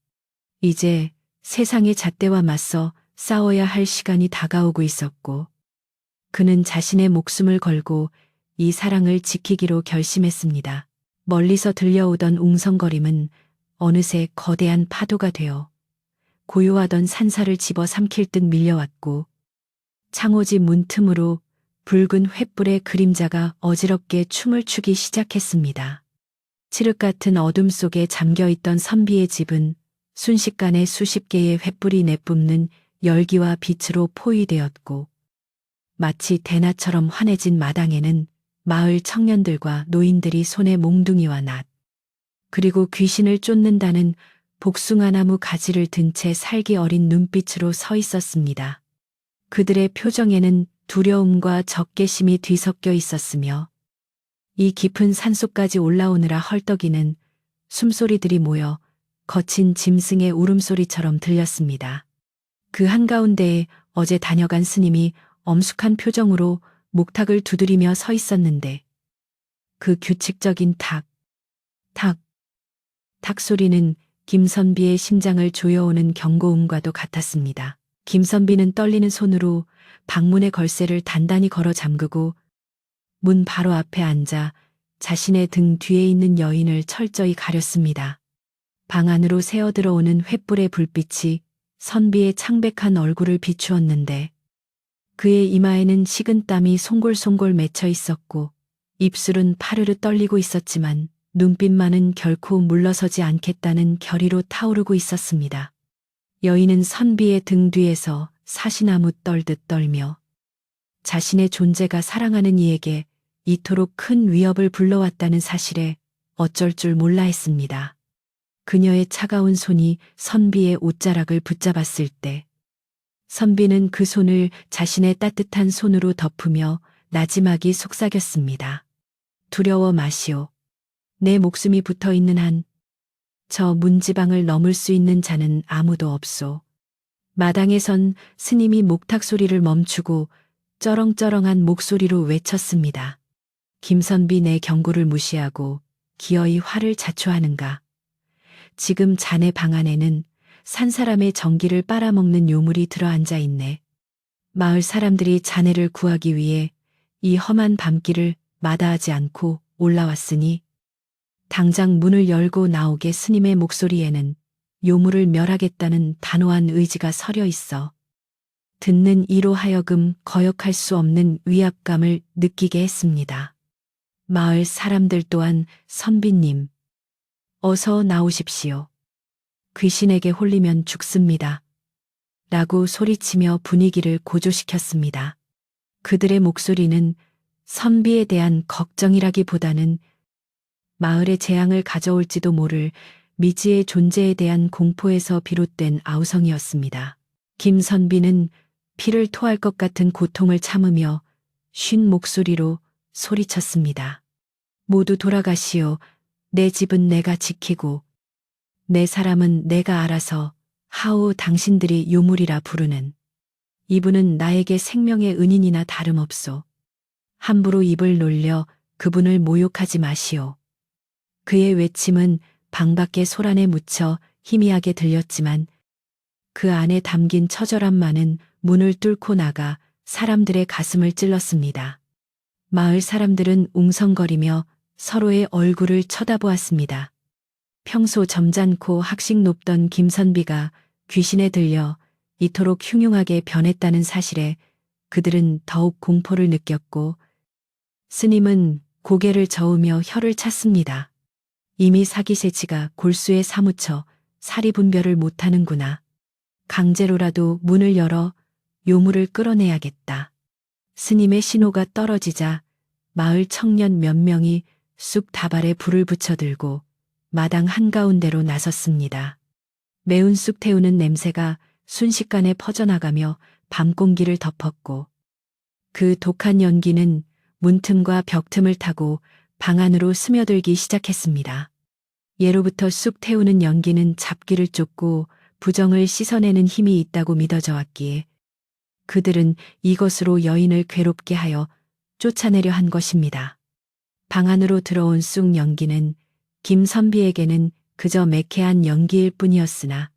이제 세상의 잣대와 맞서 싸워야 할 시간이 다가오고 있었고 그는 자신의 목숨을 걸고 이 사랑을 지키기로 결심했습니다. 멀리서 들려오던 웅성거림은 어느새 거대한 파도가 되어 고요하던 산사를 집어삼킬 듯 밀려왔고 창호지 문틈으로 붉은 횃불의 그림자가 어지럽게 춤을 추기 시작했습니다. 칠흑 같은 어둠 속에 잠겨있던 선비의 집은 순식간에 수십 개의 횃불이 내뿜는 열기와 빛으로 포위되었고 마치 대낮처럼 환해진 마당에는 마을 청년들과 노인들이 손에 몽둥이와 낫 그리고 귀신을 쫓는다는 복숭아나무 가지를 든 채 살기 어린 눈빛으로 서 있었습니다. 그들의 표정에는 두려움과 적개심이 뒤섞여 있었으며 이 깊은 산속까지 올라오느라 헐떡이는 숨소리들이 모여 거친 짐승의 울음소리처럼 들렸습니다. 그 한가운데에 어제 다녀간 스님이 엄숙한 표정으로 목탁을 두드리며 서 있었는데 그 규칙적인 탁, 탁, 탁 소리는 김선비의 심장을 조여오는 경고음과도 같았습니다. 김선비는 떨리는 손으로 방문의 걸쇠를 단단히 걸어 잠그고 문 바로 앞에 앉아 자신의 등 뒤에 있는 여인을 철저히 가렸습니다. 방 안으로 새어 들어오는 횃불의 불빛이 선비의 창백한 얼굴을 비추었는데 그의 이마에는 식은땀이 송골송골 맺혀 있었고 입술은 파르르 떨리고 있었지만 눈빛만은 결코 물러서지 않겠다는 결의로 타오르고 있었습니다. 여인은 선비의 등 뒤에서 사시나무 떨듯 떨며 자신의 존재가 사랑하는 이에게 이토록 큰 위협을 불러왔다는 사실에 어쩔 줄 몰라 했습니다. 그녀의 차가운 손이 선비의 옷자락을 붙잡았을 때 선비는 그 손을 자신의 따뜻한 손으로 덮으며 나지막이 속삭였습니다. 두려워 마시오. 내 목숨이 붙어 있는 한 저 문지방을 넘을 수 있는 자는 아무도 없소. 마당에선 스님이 목탁 소리를 멈추고 쩌렁쩌렁한 목소리로 외쳤습니다. 김선비 내 경고를 무시하고 기어이 화를 자초하는가. 지금 자네 방 안에는 산 사람의 정기를 빨아먹는 요물이 들어앉아 있네. 마을 사람들이 자네를 구하기 위해 이 험한 밤길을 마다하지 않고 올라왔으니 당장 문을 열고 나오게. 스님의 목소리에는 요물을 멸하겠다는 단호한 의지가 서려 있어 듣는 이로 하여금 거역할 수 없는 위압감을 느끼게 했습니다. 마을 사람들 또한 선비님, 어서 나오십시오. 귀신에게 홀리면 죽습니다. 라고 소리치며 분위기를 고조시켰습니다. 그들의 목소리는 선비에 대한 걱정이라기보다는 마을에 재앙을 가져올지도 모를 미지의 존재에 대한 공포에서 비롯된 아우성이었습니다. 김선비는 피를 토할 것 같은 고통을 참으며 쉰 목소리로 소리쳤습니다. 모두 돌아가시오. 내 집은 내가 지키고 내 사람은 내가 알아서 하오. 당신들이 요물이라 부르는 이분은 나에게 생명의 은인이나 다름없소. 함부로 입을 놀려 그분을 모욕하지 마시오. 그의 외침은 방 밖의 소란에 묻혀 희미하게 들렸지만 그 안에 담긴 처절함만은 문을 뚫고 나가 사람들의 가슴을 찔렀습니다. 마을 사람들은 웅성거리며 서로의 얼굴을 쳐다보았습니다. 평소 점잖고 학식 높던 김선비가 귀신에 들려 이토록 흉흉하게 변했다는 사실에 그들은 더욱 공포를 느꼈고 스님은 고개를 저으며 혀를 찼습니다. 이미 사기세치가 골수에 사무쳐 사리분별을 못하는구나. 강제로라도 문을 열어 요물을 끌어내야겠다. 스님의 신호가 떨어지자 마을 청년 몇 명이 쑥 다발에 불을 붙여들고 마당 한가운데로 나섰습니다. 매운 쑥 태우는 냄새가 순식간에 퍼져나가며 밤공기를 덮었고 그 독한 연기는 문틈과 벽틈을 타고 방 안으로 스며들기 시작했습니다. 예로부터 쑥 태우는 연기는 잡기를 쫓고 부정을 씻어내는 힘이 있다고 믿어져 왔기에 그들은 이것으로 여인을 괴롭게 하여 쫓아내려 한 것입니다. 방 안으로 들어온 쑥 연기는 김선비에게는 그저 매캐한 연기일 뿐이었으나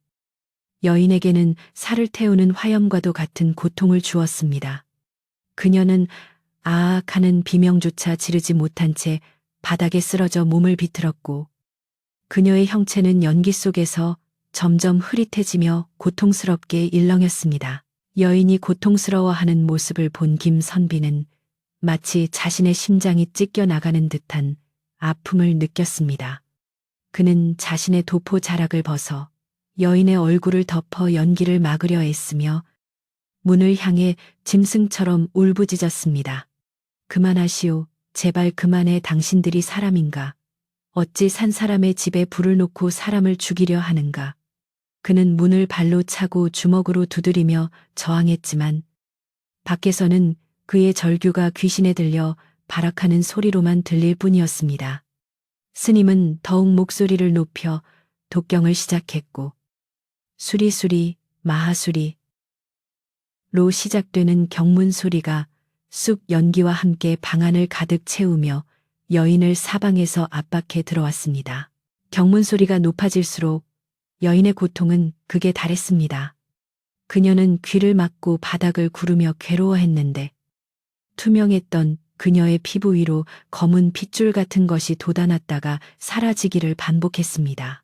여인에게는 살을 태우는 화염과도 같은 고통을 주었습니다. 그녀는 아악 하는 비명조차 지르지 못한 채 바닥에 쓰러져 몸을 비틀었고 그녀의 형체는 연기 속에서 점점 흐릿해지며 고통스럽게 일렁였습니다. 여인이 고통스러워하는 모습을 본 김선비는 마치 자신의 심장이 찢겨 나가는 듯한 아픔을 느꼈습니다. 그는 자신의 도포 자락을 벗어 여인의 얼굴을 덮어 연기를 막으려 애쓰며 문을 향해 짐승처럼 울부짖었습니다. 그만하시오. 제발 그만해. 당신들이 사람인가? 어찌 산 사람의 집에 불을 놓고 사람을 죽이려 하는가? 그는 문을 발로 차고 주먹으로 두드리며 저항했지만 밖에서는 그의 절규가 귀신에 들려 발악하는 소리로만 들릴 뿐이었습니다. 스님은 더욱 목소리를 높여 독경을 시작했고 수리수리 마하수리 로 시작되는 경문 소리가 쑥 연기와 함께 방 안을 가득 채우며 여인을 사방에서 압박해 들어왔습니다. 경문 소리가 높아질수록 여인의 고통은 극에 달했습니다. 그녀는 귀를 막고 바닥을 구르며 괴로워했는데 투명했던 그녀의 피부 위로 검은 핏줄 같은 것이 돋아났다가 사라지기를 반복했습니다.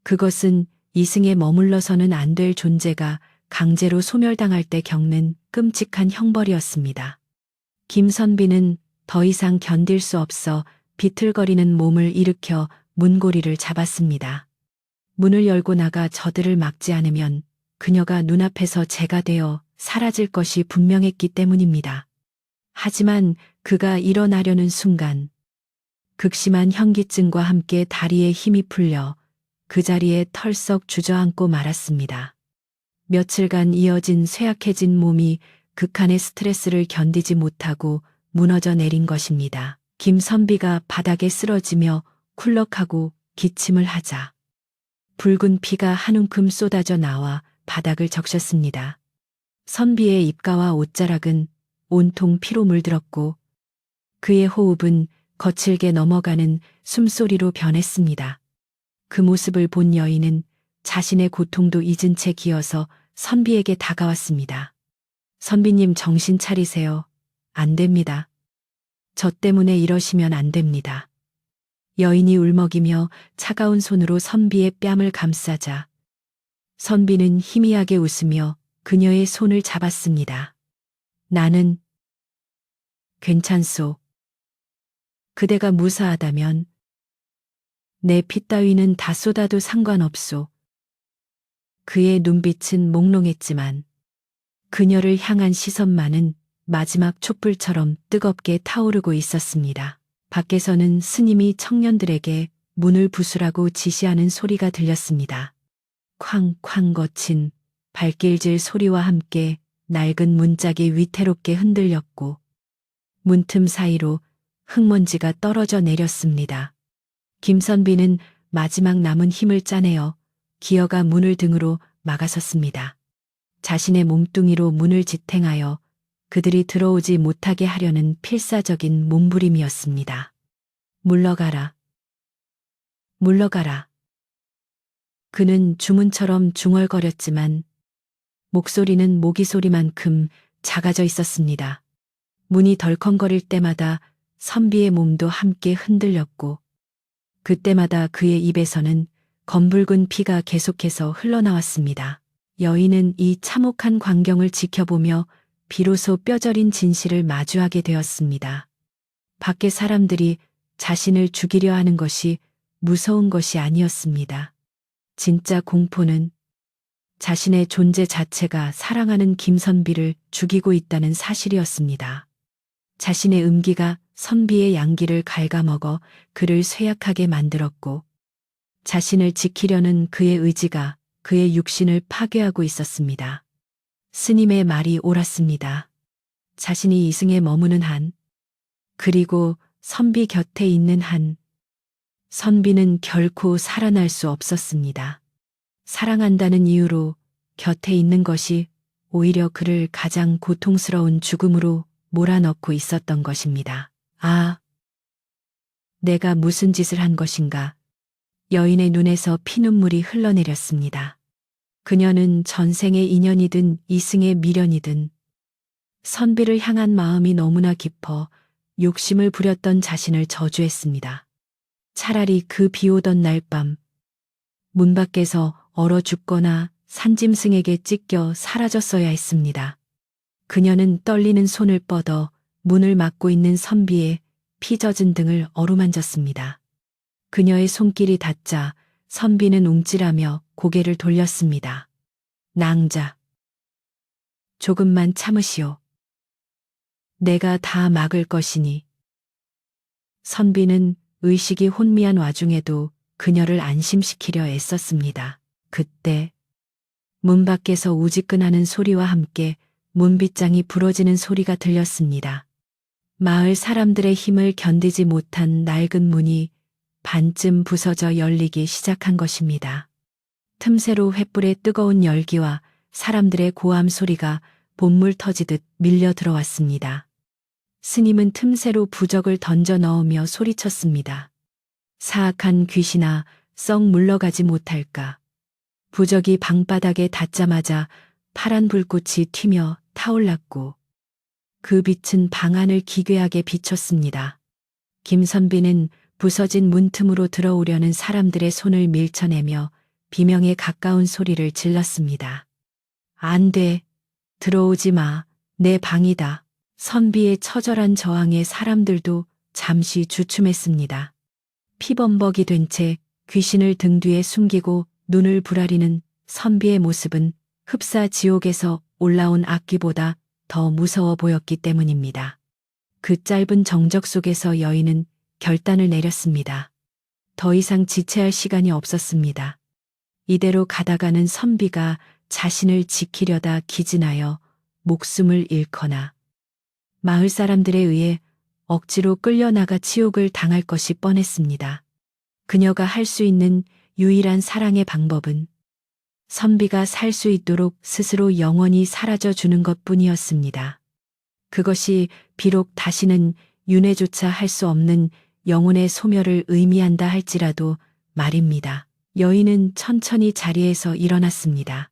그것은 이승에 머물러서는 안 될 존재가 강제로 소멸당할 때 겪는 끔찍한 형벌이었습니다. 김선비는 더 이상 견딜 수 없어 비틀거리는 몸을 일으켜 문고리를 잡았습니다. 문을 열고 나가 저들을 막지 않으면 그녀가 눈앞에서 재가 되어 사라질 것이 분명했기 때문입니다. 하지만 그가 일어나려는 순간 극심한 현기증과 함께 다리에 힘이 풀려 그 자리에 털썩 주저앉고 말았습니다. 며칠간 이어진 쇠약해진 몸이 극한의 스트레스를 견디지 못하고 무너져 내린 것입니다. 김선비가 바닥에 쓰러지며 쿨럭하고 기침을 하자 붉은 피가 한 움큼 쏟아져 나와 바닥을 적셨습니다. 선비의 입가와 옷자락은 온통 피로 물들었고 그의 호흡은 거칠게 넘어가는 숨소리로 변했습니다. 그 모습을 본 여인은 자신의 고통도 잊은 채 기어서 선비에게 다가왔습니다. 선비님 정신 차리세요. 안 됩니다. 저 때문에 이러시면 안 됩니다. 여인이 울먹이며 차가운 손으로 선비의 뺨을 감싸자 선비는 희미하게 웃으며 그녀의 손을 잡았습니다. 나는 괜찮소. 그대가 무사하다면 내 피 따위는 다 쏟아도 상관없소. 그의 눈빛은 몽롱했지만 그녀를 향한 시선만은 마지막 촛불처럼 뜨겁게 타오르고 있었습니다. 밖에서는 스님이 청년들에게 문을 부수라고 지시하는 소리가 들렸습니다. 쾅쾅 거친 발길질 소리와 함께 낡은 문짝이 위태롭게 흔들렸고 문틈 사이로 흙먼지가 떨어져 내렸습니다. 김선비는 마지막 남은 힘을 짜내어 기어가 문을 등으로 막아섰습니다. 자신의 몸뚱이로 문을 지탱하여 그들이 들어오지 못하게 하려는 필사적인 몸부림이었습니다. 물러가라. 물러가라. 그는 주문처럼 중얼거렸지만 목소리는 모기 소리만큼 작아져 있었습니다. 문이 덜컹거릴 때마다 선비의 몸도 함께 흔들렸고 그때마다 그의 입에서는 검붉은 피가 계속해서 흘러나왔습니다. 여인은 이 참혹한 광경을 지켜보며 비로소 뼈저린 진실을 마주하게 되었습니다. 밖의 사람들이 자신을 죽이려 하는 것이 무서운 것이 아니었습니다. 진짜 공포는 자신의 존재 자체가 사랑하는 김선비를 죽이고 있다는 사실이었습니다. 자신의 음기가 선비의 양기를 갉아먹어 그를 쇠약하게 만들었고 자신을 지키려는 그의 의지가 그의 육신을 파괴하고 있었습니다. 스님의 말이 옳았습니다. 자신이 이승에 머무는 한, 그리고 선비 곁에 있는 한, 선비는 결코 살아날 수 없었습니다. 사랑한다는 이유로 곁에 있는 것이 오히려 그를 가장 고통스러운 죽음으로 몰아넣고 있었던 것입니다. 아, 내가 무슨 짓을 한 것인가? 여인의 눈에서 피눈물이 흘러내렸습니다. 그녀는 전생의 인연이든 이승의 미련이든 선비를 향한 마음이 너무나 깊어 욕심을 부렸던 자신을 저주했습니다. 차라리 그 비오던 날 밤 문 밖에서 얼어 죽거나 산짐승에게 찢겨 사라졌어야 했습니다. 그녀는 떨리는 손을 뻗어 문을 막고 있는 선비의 피 젖은 등을 어루만졌습니다. 그녀의 손길이 닿자 선비는 움찔하며 고개를 돌렸습니다. 낭자. 조금만 참으시오. 내가 다 막을 것이니. 선비는 의식이 혼미한 와중에도 그녀를 안심시키려 애썼습니다. 그때 문 밖에서 우지끈하는 소리와 함께 문빗장이 부러지는 소리가 들렸습니다. 마을 사람들의 힘을 견디지 못한 낡은 문이 반쯤 부서져 열리기 시작한 것입니다. 틈새로 횃불의 뜨거운 열기와 사람들의 고함 소리가 본물 터지듯 밀려 들어왔습니다. 스님은 틈새로 부적을 던져 넣으며 소리쳤습니다. 사악한 귀신아, 썩 물러가지 못할까. 부적이 방바닥에 닿자마자 파란 불꽃이 튀며 타올랐고 그 빛은 방 안을 기괴하게 비췄습니다. 김선비는 부서진 문틈으로 들어오려는 사람들의 손을 밀쳐내며 비명에 가까운 소리를 질렀습니다. 안 돼. 들어오지 마. 내 방이다. 선비의 처절한 저항에 사람들도 잠시 주춤했습니다. 피범벅이 된 채 귀신을 등 뒤에 숨기고 눈을 부라리는 선비의 모습은 흡사 지옥에서 올라온 악귀보다 더 무서워 보였기 때문입니다. 그 짧은 정적 속에서 여인은 결단을 내렸습니다. 더 이상 지체할 시간이 없었습니다. 이대로 가다가는 선비가 자신을 지키려다 기진하여 목숨을 잃거나 마을 사람들에 의해 억지로 끌려나가 치욕을 당할 것이 뻔했습니다. 그녀가 할 수 있는 유일한 사랑의 방법은 선비가 살 수 있도록 스스로 영원히 사라져 주는 것뿐이었습니다. 그것이 비록 다시는 윤회조차 할 수 없는 영혼의 소멸을 의미한다 할지라도 말입니다. 여인은 천천히 자리에서 일어났습니다.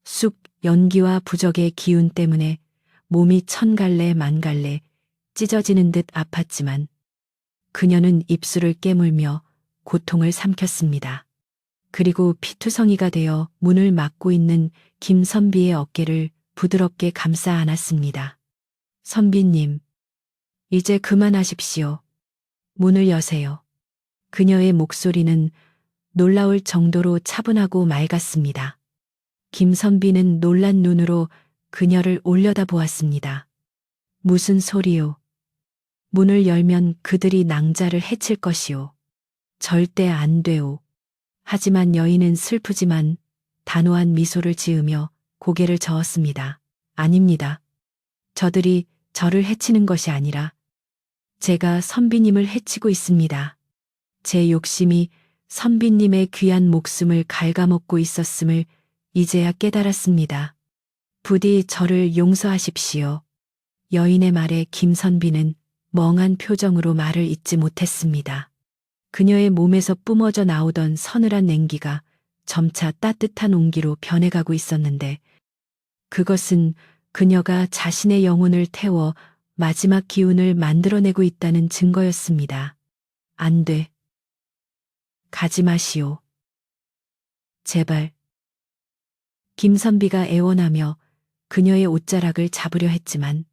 쑥 연기와 부적의 기운 때문에 몸이 천갈래 만갈래 찢어지는 듯 아팠지만 그녀는 입술을 깨물며 고통을 삼켰습니다. 그리고 피투성이가 되어 문을 막고 있는 김선비의 어깨를 부드럽게 감싸 안았습니다. 선비님, 이제 그만하십시오. 문을 여세요. 그녀의 목소리는 놀라울 정도로 차분하고 맑았습니다. 김선비는 놀란 눈으로 그녀를 올려다보았습니다. 무슨 소리요? 문을 열면 그들이 낭자를 해칠 것이오. 절대 안 돼오. 하지만 여인은 슬프지만 단호한 미소를 지으며 고개를 저었습니다. 아닙니다. 저들이 저를 해치는 것이 아니라 제가 선비님을 해치고 있습니다. 제 욕심이 선비님의 귀한 목숨을 갉아먹고 있었음을 이제야 깨달았습니다. 부디 저를 용서하십시오. 여인의 말에 김선비는 멍한 표정으로 말을 잇지 못했습니다. 그녀의 몸에서 뿜어져 나오던 서늘한 냉기가 점차 따뜻한 온기로 변해가고 있었는데 그것은 그녀가 자신의 영혼을 태워 마지막 기운을 만들어내고 있다는 증거였습니다. 안 돼. 가지 마시오. 제발. 김선비가 애원하며 그녀의 옷자락을 잡으려 했지만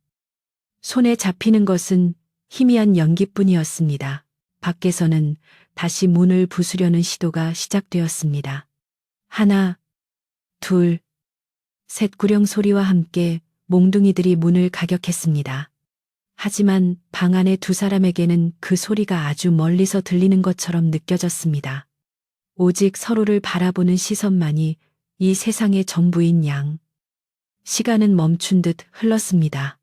손에 잡히는 것은 희미한 연기뿐이었습니다. 밖에서는 다시 문을 부수려는 시도가 시작되었습니다. 하나, 둘, 셋 구령 소리와 함께 몽둥이들이 문을 가격했습니다. 하지만 방 안의 두 사람에게는 그 소리가 아주 멀리서 들리는 것처럼 느껴졌습니다. 오직 서로를 바라보는 시선만이 이 세상의 전부인 양. 시간은 멈춘 듯 흘렀습니다.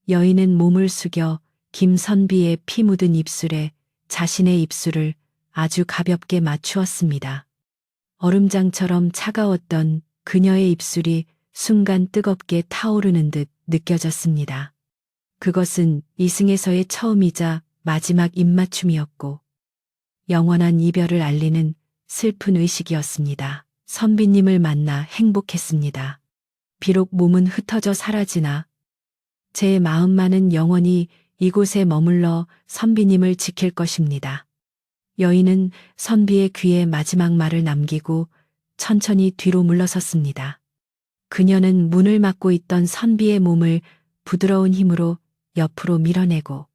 여인은 몸을 숙여 김선비의 피 묻은 입술에 자신의 입술을 아주 가볍게 맞추었습니다. 얼음장처럼 차가웠던 그녀의 입술이 순간 뜨겁게 타오르는 듯 느껴졌습니다. 그것은 이승에서의 처음이자 마지막 입맞춤이었고 영원한 이별을 알리는 슬픈 의식이었습니다. 선비님을 만나 행복했습니다. 비록 몸은 흩어져 사라지나 제 마음만은 영원히 이곳에 머물러 선비님을 지킬 것입니다. 여인은 선비의 귀에 마지막 말을 남기고 천천히 뒤로 물러섰습니다. 그녀는 문을 막고 있던 선비의 몸을 부드러운 힘으로 옆으로 밀어내고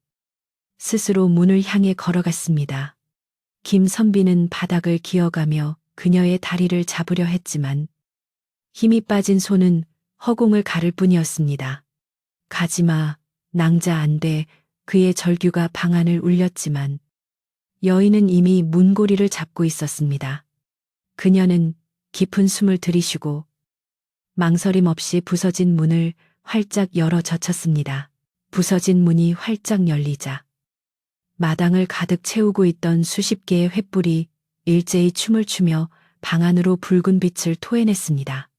스스로 문을 향해 걸어갔습니다. 김선비는 바닥을 기어가며 그녀의 다리를 잡으려 했지만 힘이 빠진 손은 허공을 가를 뿐이었습니다. 가지마, 낭자 안 돼. 그의 절규가 방 안을 울렸지만 여인은 이미 문고리를 잡고 있었습니다. 그녀는 깊은 숨을 들이쉬고 망설임 없이 부서진 문을 활짝 열어 젖혔습니다. 부서진 문이 활짝 열리자 마당을 가득 채우고 있던 수십 개의 횃불이 일제히 춤을 추며 방 안으로 붉은 빛을 토해냈습니다.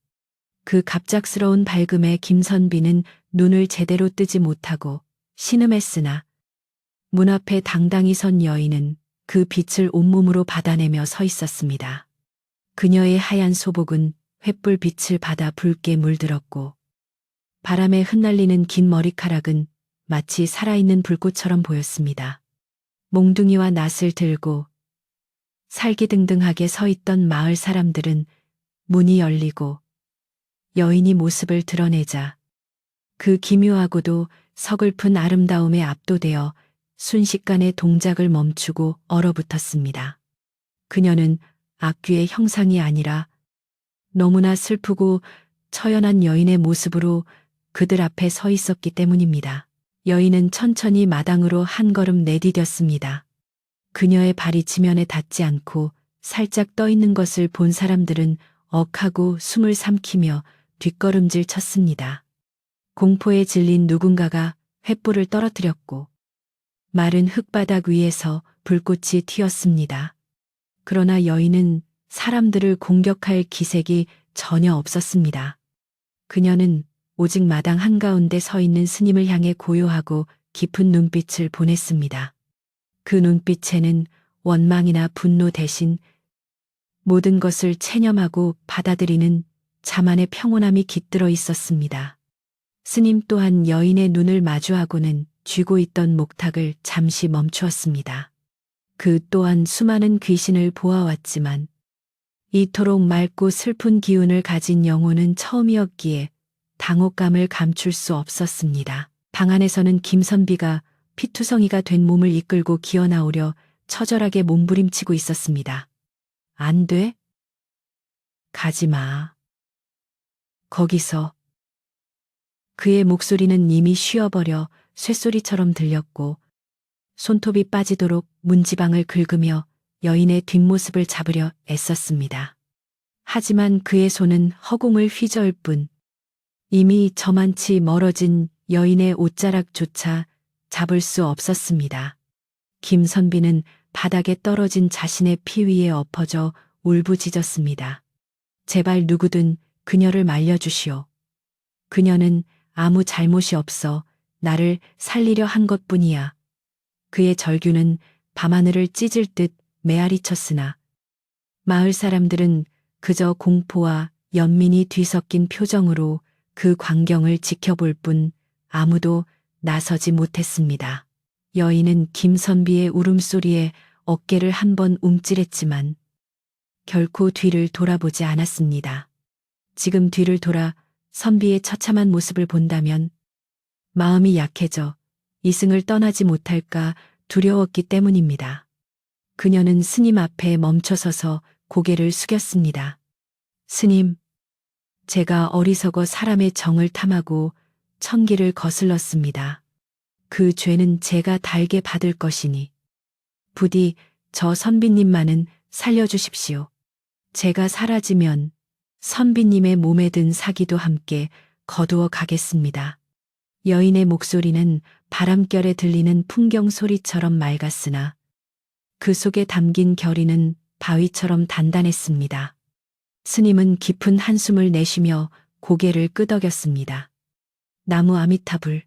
그 갑작스러운 밝음에 김선비는 눈을 제대로 뜨지 못하고 신음했으나 문 앞에 당당히 선 여인은 그 빛을 온몸으로 받아내며 서 있었습니다. 그녀의 하얀 소복은 횃불 빛을 받아 붉게 물들었고 바람에 흩날리는 긴 머리카락은 마치 살아있는 불꽃처럼 보였습니다. 몽둥이와 낫을 들고 살기등등하게 서 있던 마을 사람들은 문이 열리고 여인이 모습을 드러내자 그 기묘하고도 서글픈 아름다움에 압도되어 순식간에 동작을 멈추고 얼어붙었습니다. 그녀는 악귀의 형상이 아니라 너무나 슬프고 처연한 여인의 모습으로 그들 앞에 서 있었기 때문입니다. 여인은 천천히 마당으로 한 걸음 내디뎠습니다. 그녀의 발이 지면에 닿지 않고 살짝 떠 있는 것을 본 사람들은 억하고 숨을 삼키며 뒷걸음질 쳤습니다. 공포에 질린 누군가가 횃불을 떨어뜨렸고 마른 흙바닥 위에서 불꽃이 튀었습니다. 그러나 여인은 사람들을 공격할 기색이 전혀 없었습니다. 그녀는 오직 마당 한가운데 서 있는 스님을 향해 고요하고 깊은 눈빛을 보냈습니다. 그 눈빛에는 원망이나 분노 대신 모든 것을 체념하고 받아들이는 자만의 평온함이 깃들어 있었습니다. 스님 또한 여인의 눈을 마주하고는 쥐고 있던 목탁을 잠시 멈추었습니다. 그 또한 수많은 귀신을 보아왔지만 이토록 맑고 슬픈 기운을 가진 영혼은 처음이었기에 당혹감을 감출 수 없었습니다. 방 안에서는 김선비가 피투성이가 된 몸을 이끌고 기어나오려 처절하게 몸부림치고 있었습니다. 안 돼? 가지 마. 거기서. 그의 목소리는 이미 쉬어버려 쇳소리처럼 들렸고 손톱이 빠지도록 문지방을 긁으며 여인의 뒷모습을 잡으려 애썼습니다. 하지만 그의 손은 허공을 휘저을 뿐 이미 저만치 멀어진 여인의 옷자락조차 잡을 수 없었습니다. 김선비는 바닥에 떨어진 자신의 피 위에 엎어져 울부짖었습니다. 제발 누구든 그녀를 말려주시오. 그녀는 아무 잘못이 없어 나를 살리려 한 것뿐이야. 그의 절규는 밤하늘을 찢을 듯 메아리쳤으나 마을 사람들은 그저 공포와 연민이 뒤섞인 표정으로 그 광경을 지켜볼 뿐 아무도 나서지 못했습니다. 여인은 김선비의 울음소리에 어깨를 한번 움찔했지만 결코 뒤를 돌아보지 않았습니다. 지금 뒤를 돌아 선비의 처참한 모습을 본다면 마음이 약해져 이승을 떠나지 못할까 두려웠기 때문입니다. 그녀는 스님 앞에 멈춰서서 고개를 숙였습니다. 스님, 제가 어리석어 사람의 정을 탐하고 천기를 거슬렀습니다. 그 죄는 제가 달게 받을 것이니 부디 저 선비님만은 살려주십시오. 제가 사라지면 선비님의 몸에 든 사기도 함께 거두어 가겠습니다. 여인의 목소리는 바람결에 들리는 풍경 소리처럼 맑았으나 그 속에 담긴 결의는 바위처럼 단단했습니다. 스님은 깊은 한숨을 내쉬며 고개를 끄덕였습니다. 나무 아미타불.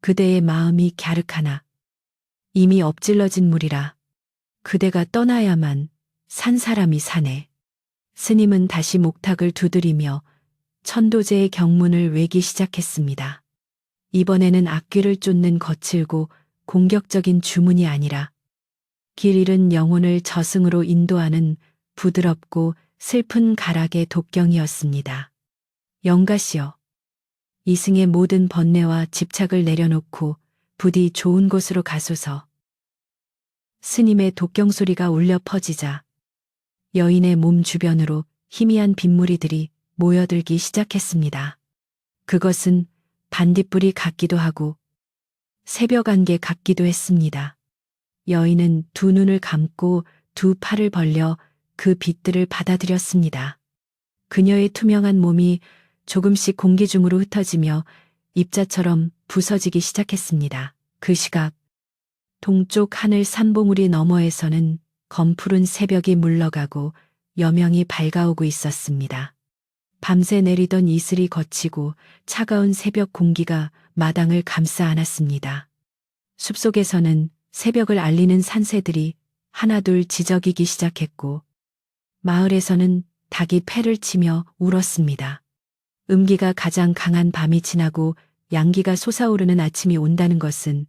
그대의 마음이 갸륵하나 이미 엎질러진 물이라 그대가 떠나야만 산 사람이 사네. 스님은 다시 목탁을 두드리며 천도제의 경문을 외기 시작했습니다. 이번에는 악귀를 쫓는 거칠고 공격적인 주문이 아니라 길 잃은 영혼을 저승으로 인도하는 부드럽고 슬픈 가락의 독경이었습니다. 영가시여, 이승의 모든 번뇌와 집착을 내려놓고 부디 좋은 곳으로 가소서. 스님의 독경 소리가 울려 퍼지자 여인의 몸 주변으로 희미한 빗무리들이 모여들기 시작했습니다. 그것은 반딧불이 같기도 하고 새벽 안개 같기도 했습니다. 여인은 두 눈을 감고 두 팔을 벌려 그 빛들을 받아들였습니다. 그녀의 투명한 몸이 조금씩 공기 중으로 흩어지며 입자처럼 부서지기 시작했습니다. 그 시각 동쪽 하늘 산봉우리 너머에서는 검푸른 새벽이 물러가고 여명이 밝아오고 있었습니다. 밤새 내리던 이슬이 거치고 차가운 새벽 공기가 마당을 감싸 안았습니다. 숲속에서는 새벽을 알리는 산새들이 하나둘 지저귀기 시작했고 마을에서는 닭이 패를 치며 울었습니다. 음기가 가장 강한 밤이 지나고 양기가 솟아오르는 아침이 온다는 것은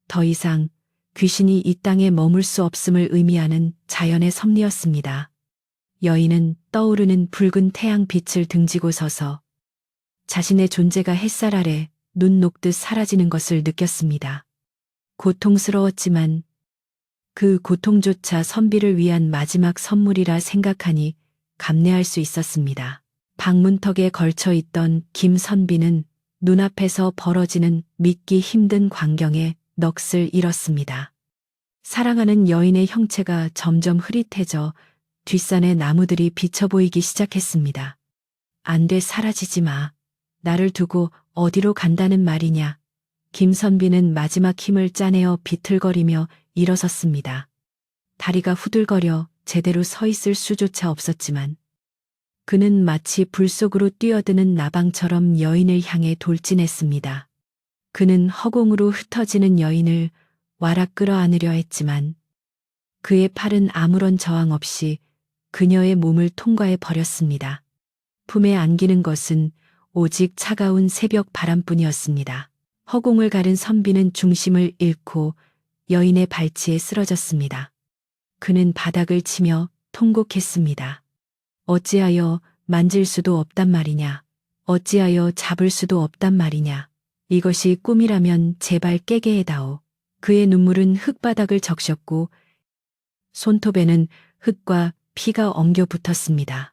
더 이상 귀신이 이 땅에 머물 수 없음을 의미하는 자연의 섭리였습니다. 여인은 떠오르는 붉은 태양 빛을 등지고 서서 자신의 존재가 햇살 아래 눈 녹듯 사라지는 것을 느꼈습니다. 고통스러웠지만 그 고통조차 선비를 위한 마지막 선물이라 생각하니 감내할 수 있었습니다. 방문턱에 걸쳐 있던 김선비는 눈앞에서 벌어지는 믿기 힘든 광경에 넋을 잃었습니다. 사랑하는 여인의 형체가 점점 흐릿해져 뒷산의 나무들이 비쳐 보이기 시작했습니다. 안 돼, 사라지지 마. 나를 두고 어디로 간다는 말이냐. 김선비는 마지막 힘을 짜내어 비틀거리며 일어섰습니다. 다리가 후들거려 제대로 서 있을 수조차 없었지만 그는 마치 불 속으로 뛰어드는 나방처럼 여인을 향해 돌진했습니다. 그는 허공으로 흩어지는 여인을 와락 끌어안으려 했지만 그의 팔은 아무런 저항 없이 그녀의 몸을 통과해 버렸습니다. 품에 안기는 것은 오직 차가운 새벽 바람뿐이었습니다. 허공을 가른 선비는 중심을 잃고 여인의 발치에 쓰러졌습니다. 그는 바닥을 치며 통곡했습니다. 어찌하여 만질 수도 없단 말이냐. 어찌하여 잡을 수도 없단 말이냐. 이것이 꿈이라면 제발 깨게 해다오. 그의 눈물은 흙바닥을 적셨고 손톱에는 흙과 피가 엉겨 붙었습니다.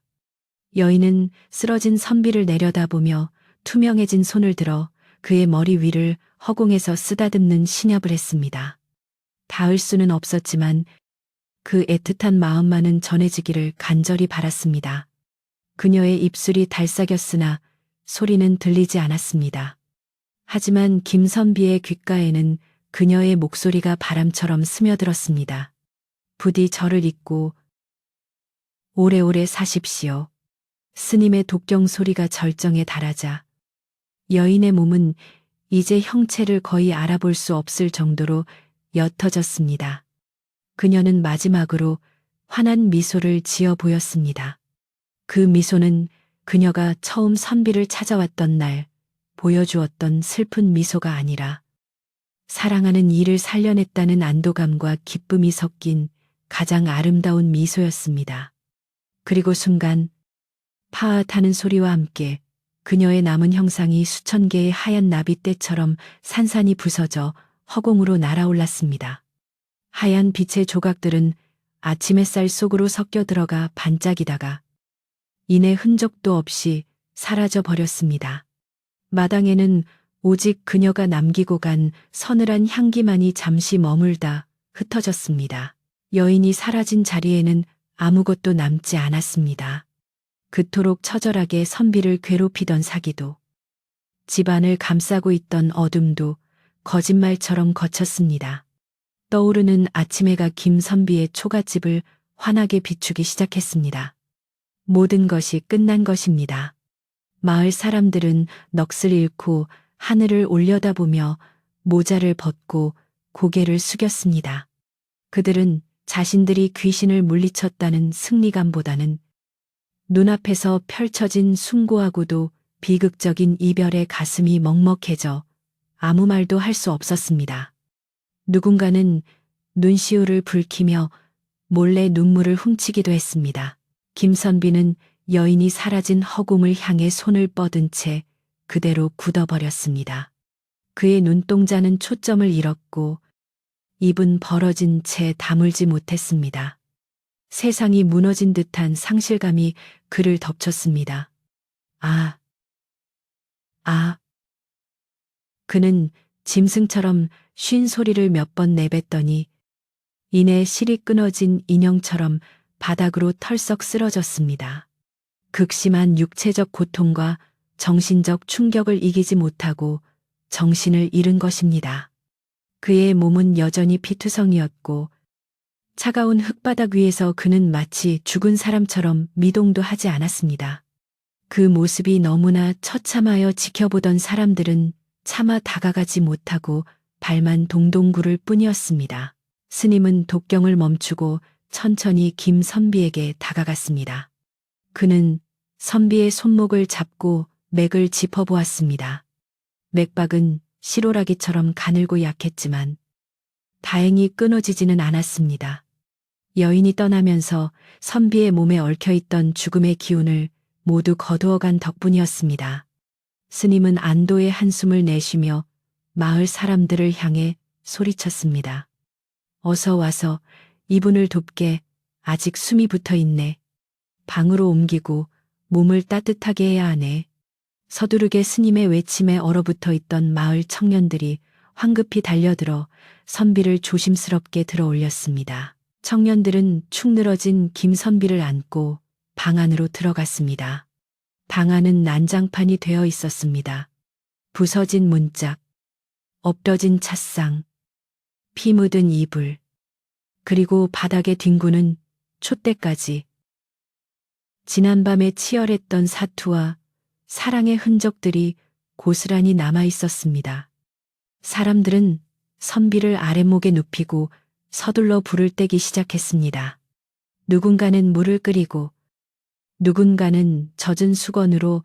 여인은 쓰러진 선비를 내려다보며 투명해진 손을 들어 그의 머리 위를 허공에서 쓰다듬는 신협을 했습니다. 닿을 수는 없었지만 그 애틋한 마음만은 전해지기를 간절히 바랐습니다. 그녀의 입술이 달싹였으나 소리는 들리지 않았습니다. 하지만 김선비의 귓가에는 그녀의 목소리가 바람처럼 스며들었습니다. 부디 저를 잊고 오래오래 사십시오. 스님의 독경 소리가 절정에 달하자 여인의 몸은 이제 형체를 거의 알아볼 수 없을 정도로 옅어졌습니다. 그녀는 마지막으로 환한 미소를 지어 보였습니다. 그 미소는 그녀가 처음 선비를 찾아왔던 날 보여주었던 슬픈 미소가 아니라 사랑하는 이를 살려냈다는 안도감과 기쁨이 섞인 가장 아름다운 미소였습니다. 그리고 순간 파앗하는 소리와 함께 그녀의 남은 형상이 수천 개의 하얀 나비떼처럼 산산이 부서져 허공으로 날아올랐습니다. 하얀 빛의 조각들은 아침 햇살 속으로 섞여 들어가 반짝이다가 이내 흔적도 없이 사라져 버렸습니다. 마당에는 오직 그녀가 남기고 간 서늘한 향기만이 잠시 머물다 흩어졌습니다. 여인이 사라진 자리에는 아무것도 남지 않았습니다. 그토록 처절하게 선비를 괴롭히던 사기도, 집안을 감싸고 있던 어둠도 거짓말처럼 거쳤습니다. 떠오르는 아침해가 김선비의 초가집을 환하게 비추기 시작했습니다. 모든 것이 끝난 것입니다. 마을 사람들은 넋을 잃고 하늘을 올려다보며 모자를 벗고 고개를 숙였습니다. 그들은 자신들이 귀신을 물리쳤다는 승리감보다는 눈앞에서 펼쳐진 숭고하고도 비극적인 이별에 가슴이 먹먹해져 아무 말도 할 수 없었습니다. 누군가는 눈시울을 붉히며 몰래 눈물을 훔치기도 했습니다. 김선비는 여인이 사라진 허공을 향해 손을 뻗은 채 그대로 굳어버렸습니다. 그의 눈동자는 초점을 잃었고 입은 벌어진 채 다물지 못했습니다. 세상이 무너진 듯한 상실감이 그를 덮쳤습니다. 아. 그는 짐승처럼 쉰 소리를 몇 번 내뱉더니 이내 실이 끊어진 인형처럼 바닥으로 털썩 쓰러졌습니다. 극심한 육체적 고통과 정신적 충격을 이기지 못하고 정신을 잃은 것입니다. 그의 몸은 여전히 피투성이었고 차가운 흙바닥 위에서 그는 마치 죽은 사람처럼 미동도 하지 않았습니다. 그 모습이 너무나 처참하여 지켜보던 사람들은 차마 다가가지 못하고 발만 동동 구를 뿐이었습니다. 스님은 독경을 멈추고 천천히 김선비에게 다가갔습니다. 그는 선비의 손목을 잡고 맥을 짚어보았습니다. 맥박은 시로라기처럼 가늘고 약했지만 다행히 끊어지지는 않았습니다. 여인이 떠나면서 선비의 몸에 얽혀있던 죽음의 기운을 모두 거두어간 덕분이었습니다. 스님은 안도의 한숨을 내쉬며 마을 사람들을 향해 소리쳤습니다. 어서 와서 이분을 돕게, 아직 숨이 붙어 있네. 방으로 옮기고 몸을 따뜻하게 해야 하네. 서두르게 스님의 외침에 얼어붙어 있던 마을 청년들이 황급히 달려들어 선비를 조심스럽게 들어 올렸습니다. 청년들은 축 늘어진 김선비를 안고 방 안으로 들어갔습니다. 방 안은 난장판이 되어 있었습니다. 부서진 문짝, 엎어진 찻상, 피 묻은 이불, 그리고 바닥에 뒹구는 촛대까지. 지난밤에 치열했던 사투와 사랑의 흔적들이 고스란히 남아 있었습니다. 사람들은 선비를 아랫목에 눕히고 서둘러 불을 떼기 시작했습니다. 누군가는 물을 끓이고 누군가는 젖은 수건으로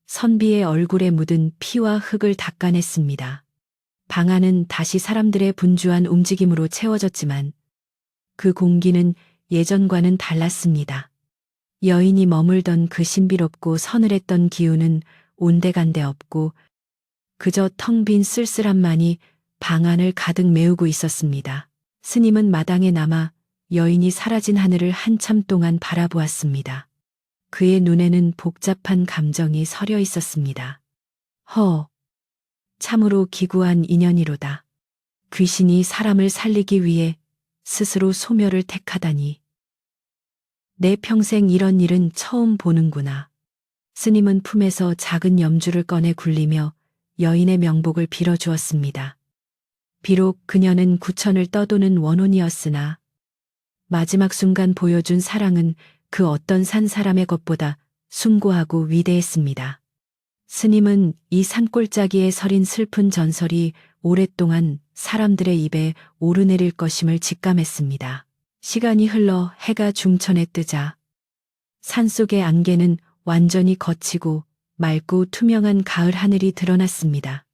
선비의 얼굴에 묻은 피와 흙을 닦아냈습니다. 방 안은 다시 사람들의 분주한 움직임으로 채워졌지만 그 공기는 예전과는 달랐습니다. 여인이 머물던 그 신비롭고 서늘했던 기운은 온데간데 없고 그저 텅 빈 쓸쓸함만이 방 안을 가득 메우고 있었습니다. 스님은 마당에 남아 여인이 사라진 하늘을 한참 동안 바라보았습니다. 그의 눈에는 복잡한 감정이 서려 있었습니다. 참으로 기구한 인연이로다. 귀신이 사람을 살리기 위해 스스로 소멸을 택하다니. 내 평생 이런 일은 처음 보는구나. 스님은 품에서 작은 염주를 꺼내 굴리며 여인의 명복을 빌어주었습니다. 비록 그녀는 구천을 떠도는 원혼이었으나 마지막 순간 보여준 사랑은 그 어떤 산 사람의 것보다 숭고하고 위대했습니다. 스님은 이 산골짜기에 서린 슬픈 전설이 오랫동안 사람들의 입에 오르내릴 것임을 직감했습니다. 시간이 흘러 해가 중천에 뜨자 산속의 안개는 완전히 걷히고 맑고 투명한 가을 하늘이 드러났습니다.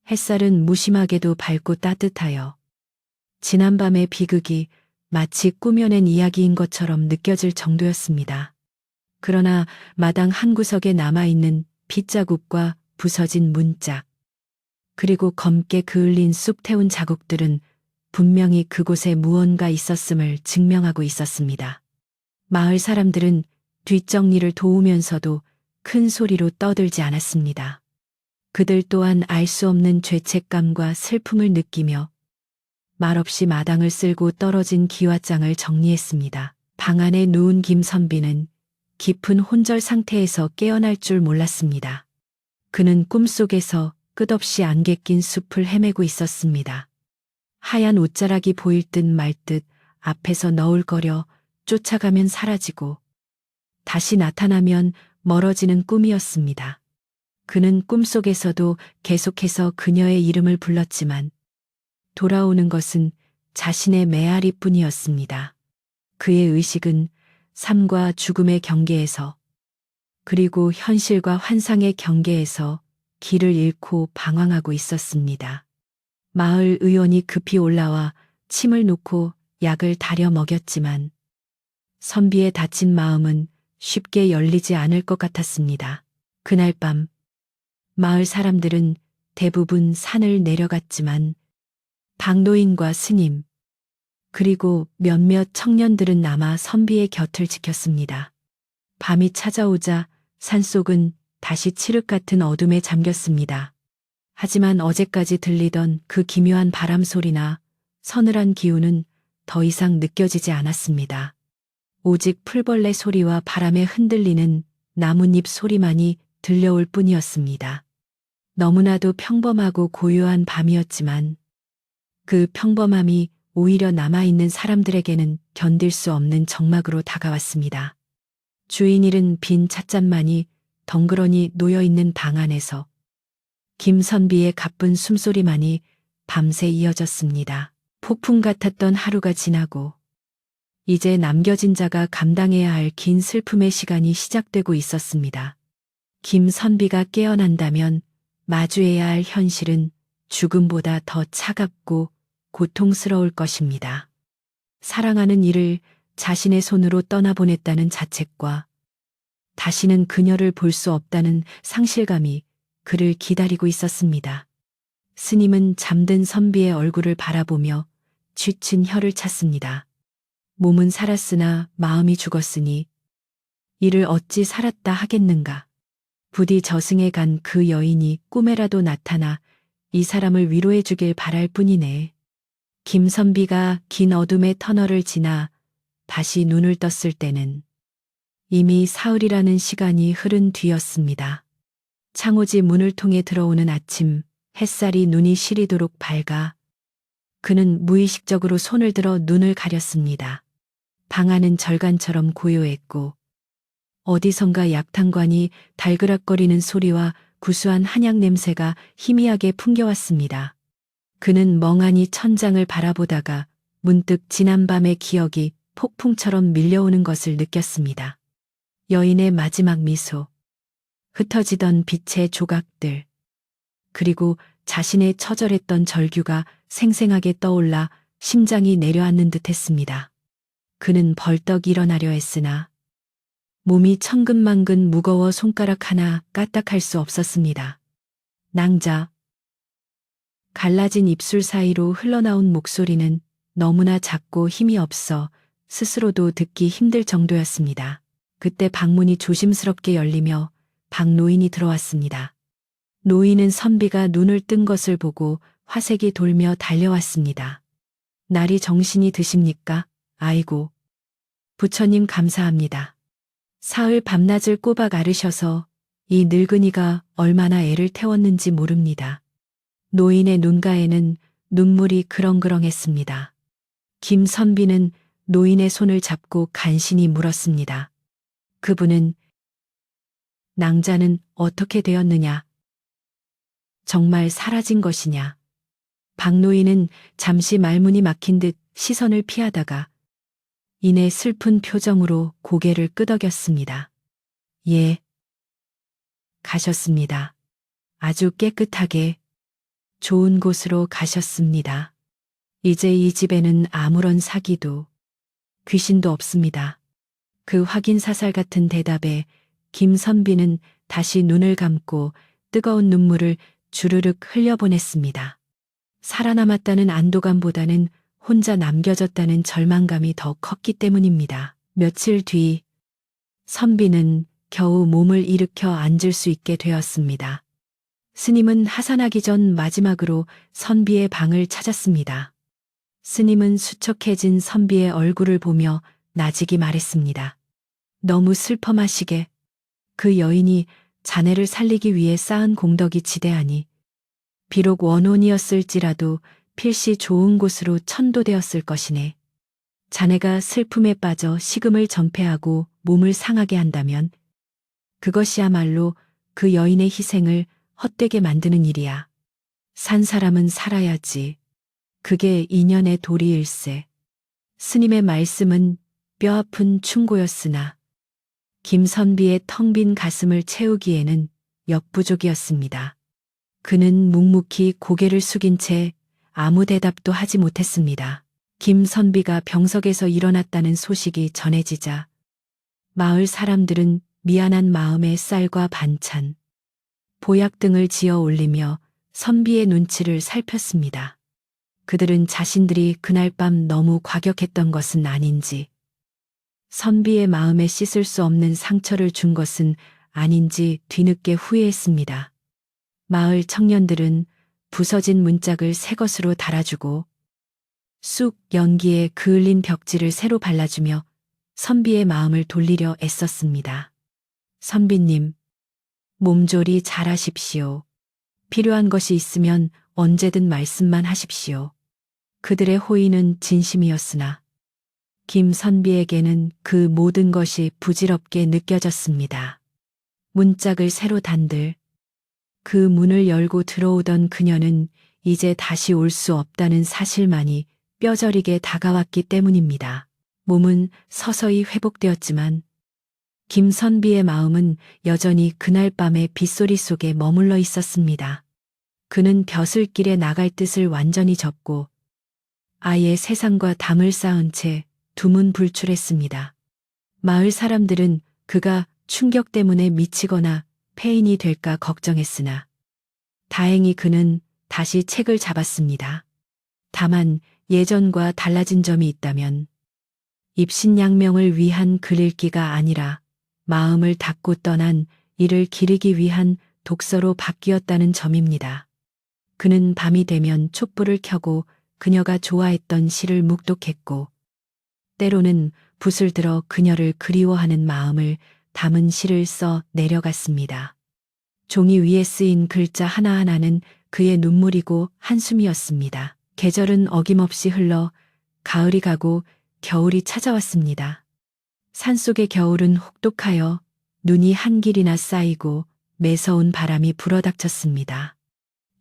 햇살은 무심하게도 밝고 따뜻하여 지난밤의 비극이 마치 꾸며낸 이야기인 것처럼 느껴질 정도였습니다. 그러나 마당 한구석에 남아있는 빗자국과 부서진 문짝, 그리고 검게 그을린 쑥 태운 자국들은 분명히 그곳에 무언가 있었음을 증명하고 있었습니다. 마을 사람들은 뒷정리를 도우면서도 큰 소리로 떠들지 않았습니다. 그들 또한 알 수 없는 죄책감과 슬픔을 느끼며 말없이 마당을 쓸고 떨어진 기와장을 정리했습니다. 방 안에 누운 김선비는 깊은 혼절 상태에서 깨어날 줄 몰랐습니다. 그는 꿈속에서 끝없이 안개 낀 숲을 헤매고 있었습니다. 하얀 옷자락이 보일 듯 말 듯 앞에서 너울거려 쫓아가면 사라지고 다시 나타나면 멀어지는 꿈이었습니다. 그는 꿈속에서도 계속해서 그녀의 이름을 불렀지만 돌아오는 것은 자신의 메아리뿐이었습니다. 그의 의식은 삶과 죽음의 경계에서, 그리고 현실과 환상의 경계에서 길을 잃고 방황하고 있었습니다. 마을 의원이 급히 올라와 침을 놓고 약을 다려 먹였지만 선비의 다친 마음은 쉽게 열리지 않을 것 같았습니다. 그날 밤 마을 사람들은 대부분 산을 내려갔지만 박노인과 스님, 그리고 몇몇 청년들은 남아 선비의 곁을 지켰습니다. 밤이 찾아오자 산속은 다시 칠흑 같은 어둠에 잠겼습니다. 하지만 어제까지 들리던 그 기묘한 바람 소리나 서늘한 기운은 더 이상 느껴지지 않았습니다. 오직 풀벌레 소리와 바람에 흔들리는 나뭇잎 소리만이 들려올 뿐이었습니다. 너무나도 평범하고 고요한 밤이었지만 그 평범함이 오히려 남아있는 사람들에게는 견딜 수 없는 적막으로 다가왔습니다. 주인 잃은 빈 찻잔만이 덩그러니 놓여있는 방 안에서 김선비의 가쁜 숨소리만이 밤새 이어졌습니다. 폭풍 같았던 하루가 지나고 이제 남겨진 자가 감당해야 할 긴 슬픔의 시간이 시작되고 있었습니다. 김선비가 깨어난다면 마주해야 할 현실은 죽음보다 더 차갑고 고통스러울 것입니다. 사랑하는 이를 자신의 손으로 떠나보냈다는 자책과 다시는 그녀를 볼 수 없다는 상실감이 그를 기다리고 있었습니다. 스님은 잠든 선비의 얼굴을 바라보며 쥐친 혀를 찼습니다. 몸은 살았으나 마음이 죽었으니 이를 어찌 살았다 하겠는가. 부디 저승에 간 그 여인이 꿈에라도 나타나 이 사람을 위로해 주길 바랄 뿐이네. 김선비가 긴 어둠의 터널을 지나 다시 눈을 떴을 때는 이미 사흘이라는 시간이 흐른 뒤였습니다. 창호지 문을 통해 들어오는 아침 햇살이 눈이 시리도록 밝아 그는 무의식적으로 손을 들어 눈을 가렸습니다. 방 안은 절간처럼 고요했고 어디선가 약탕관이 달그락거리는 소리와 구수한 한약 냄새가 희미하게 풍겨왔습니다. 그는 멍하니 천장을 바라보다가 문득 지난밤의 기억이 폭풍처럼 밀려오는 것을 느꼈습니다. 여인의 마지막 미소, 흩어지던 빛의 조각들, 그리고 자신의 처절했던 절규가 생생하게 떠올라 심장이 내려앉는 듯했습니다. 그는 벌떡 일어나려 했으나 몸이 천근만근 무거워 손가락 하나 까딱할 수 없었습니다. 낭자. 갈라진 입술 사이로 흘러나온 목소리는 너무나 작고 힘이 없어 스스로도 듣기 힘들 정도였습니다. 그때 방문이 조심스럽게 열리며 박노인이 들어왔습니다. 노인은 선비가 눈을 뜬 것을 보고 화색이 돌며 달려왔습니다. 날이 정신이 드십니까? 아이고. 부처님 감사합니다. 사흘 밤낮을 꼬박 앓으셔서 이 늙은이가 얼마나 애를 태웠는지 모릅니다. 노인의 눈가에는 눈물이 그렁그렁했습니다. 김선비는 노인의 손을 잡고 간신히 물었습니다. 그분은 낭자는 어떻게 되었느냐? 정말 사라진 것이냐? 박노인은 잠시 말문이 막힌 듯 시선을 피하다가 이내 슬픈 표정으로 고개를 끄덕였습니다. 예, 가셨습니다. 아주 깨끗하게 좋은 곳으로 가셨습니다. 이제 이 집에는 아무런 사기도 귀신도 없습니다. 그 확인사살 같은 대답에 김선비는 다시 눈을 감고 뜨거운 눈물을 주르륵 흘려보냈습니다. 살아남았다는 안도감보다는 혼자 남겨졌다는 절망감이 더 컸기 때문입니다. 며칠 뒤 선비는 겨우 몸을 일으켜 앉을 수 있게 되었습니다. 스님은 하산하기 전 마지막으로 선비의 방을 찾았습니다. 스님은 수척해진 선비의 얼굴을 보며 나직이 말했습니다. 너무 슬퍼 마시게. 그 여인이 자네를 살리기 위해 쌓은 공덕이 지대하니 비록 원혼이었을지라도 필시 좋은 곳으로 천도되었을 것이네. 자네가 슬픔에 빠져 식음을 전폐하고 몸을 상하게 한다면 그것이야말로 그 여인의 희생을 헛되게 만드는 일이야. 산 사람은 살아야지. 그게 인연의 도리일세. 스님의 말씀은 뼈아픈 충고였으나 김선비의 텅 빈 가슴을 채우기에는 역부족이었습니다. 그는 묵묵히 고개를 숙인 채 아무 대답도 하지 못했습니다. 김선비가 병석에서 일어났다는 소식이 전해지자 마을 사람들은 미안한 마음에 쌀과 반찬, 보약 등을 지어 올리며 선비의 눈치를 살폈습니다. 그들은 자신들이 그날 밤 너무 과격했던 것은 아닌지, 선비의 마음에 씻을 수 없는 상처를 준 것은 아닌지 뒤늦게 후회했습니다. 마을 청년들은 부서진 문짝을 새 것으로 달아주고 쑥 연기에 그을린 벽지를 새로 발라주며 선비의 마음을 돌리려 애썼습니다. 선비님, 몸조리 잘하십시오. 필요한 것이 있으면 언제든 말씀만 하십시오. 그들의 호의는 진심이었으나 김선비에게는 그 모든 것이 부질없게 느껴졌습니다. 문짝을 새로 단들 그 문을 열고 들어오던 그녀는 이제 다시 올 수 없다는 사실만이 뼈저리게 다가왔기 때문입니다. 몸은 서서히 회복되었지만 김선비의 마음은 여전히 그날 밤의 빗소리 속에 머물러 있었습니다. 그는 벼슬길에 나갈 뜻을 완전히 접고 아예 세상과 담을 쌓은 채 두문불출했습니다. 마을 사람들은 그가 충격 때문에 미치거나 폐인이 될까 걱정했으나 다행히 그는 다시 책을 잡았습니다. 다만 예전과 달라진 점이 있다면 입신양명을 위한 글 읽기가 아니라 마음을 닫고 떠난 이를 기리기 위한 독서로 바뀌었다는 점입니다. 그는 밤이 되면 촛불을 켜고 그녀가 좋아했던 시를 묵독했고 때로는 붓을 들어 그녀를 그리워하는 마음을 담은 시를 써 내려갔습니다. 종이 위에 쓰인 글자 하나하나는 그의 눈물이고 한숨이었습니다. 계절은 어김없이 흘러 가을이 가고 겨울이 찾아왔습니다. 산속의 겨울은 혹독하여 눈이 한 길이나 쌓이고 매서운 바람이 불어닥쳤습니다.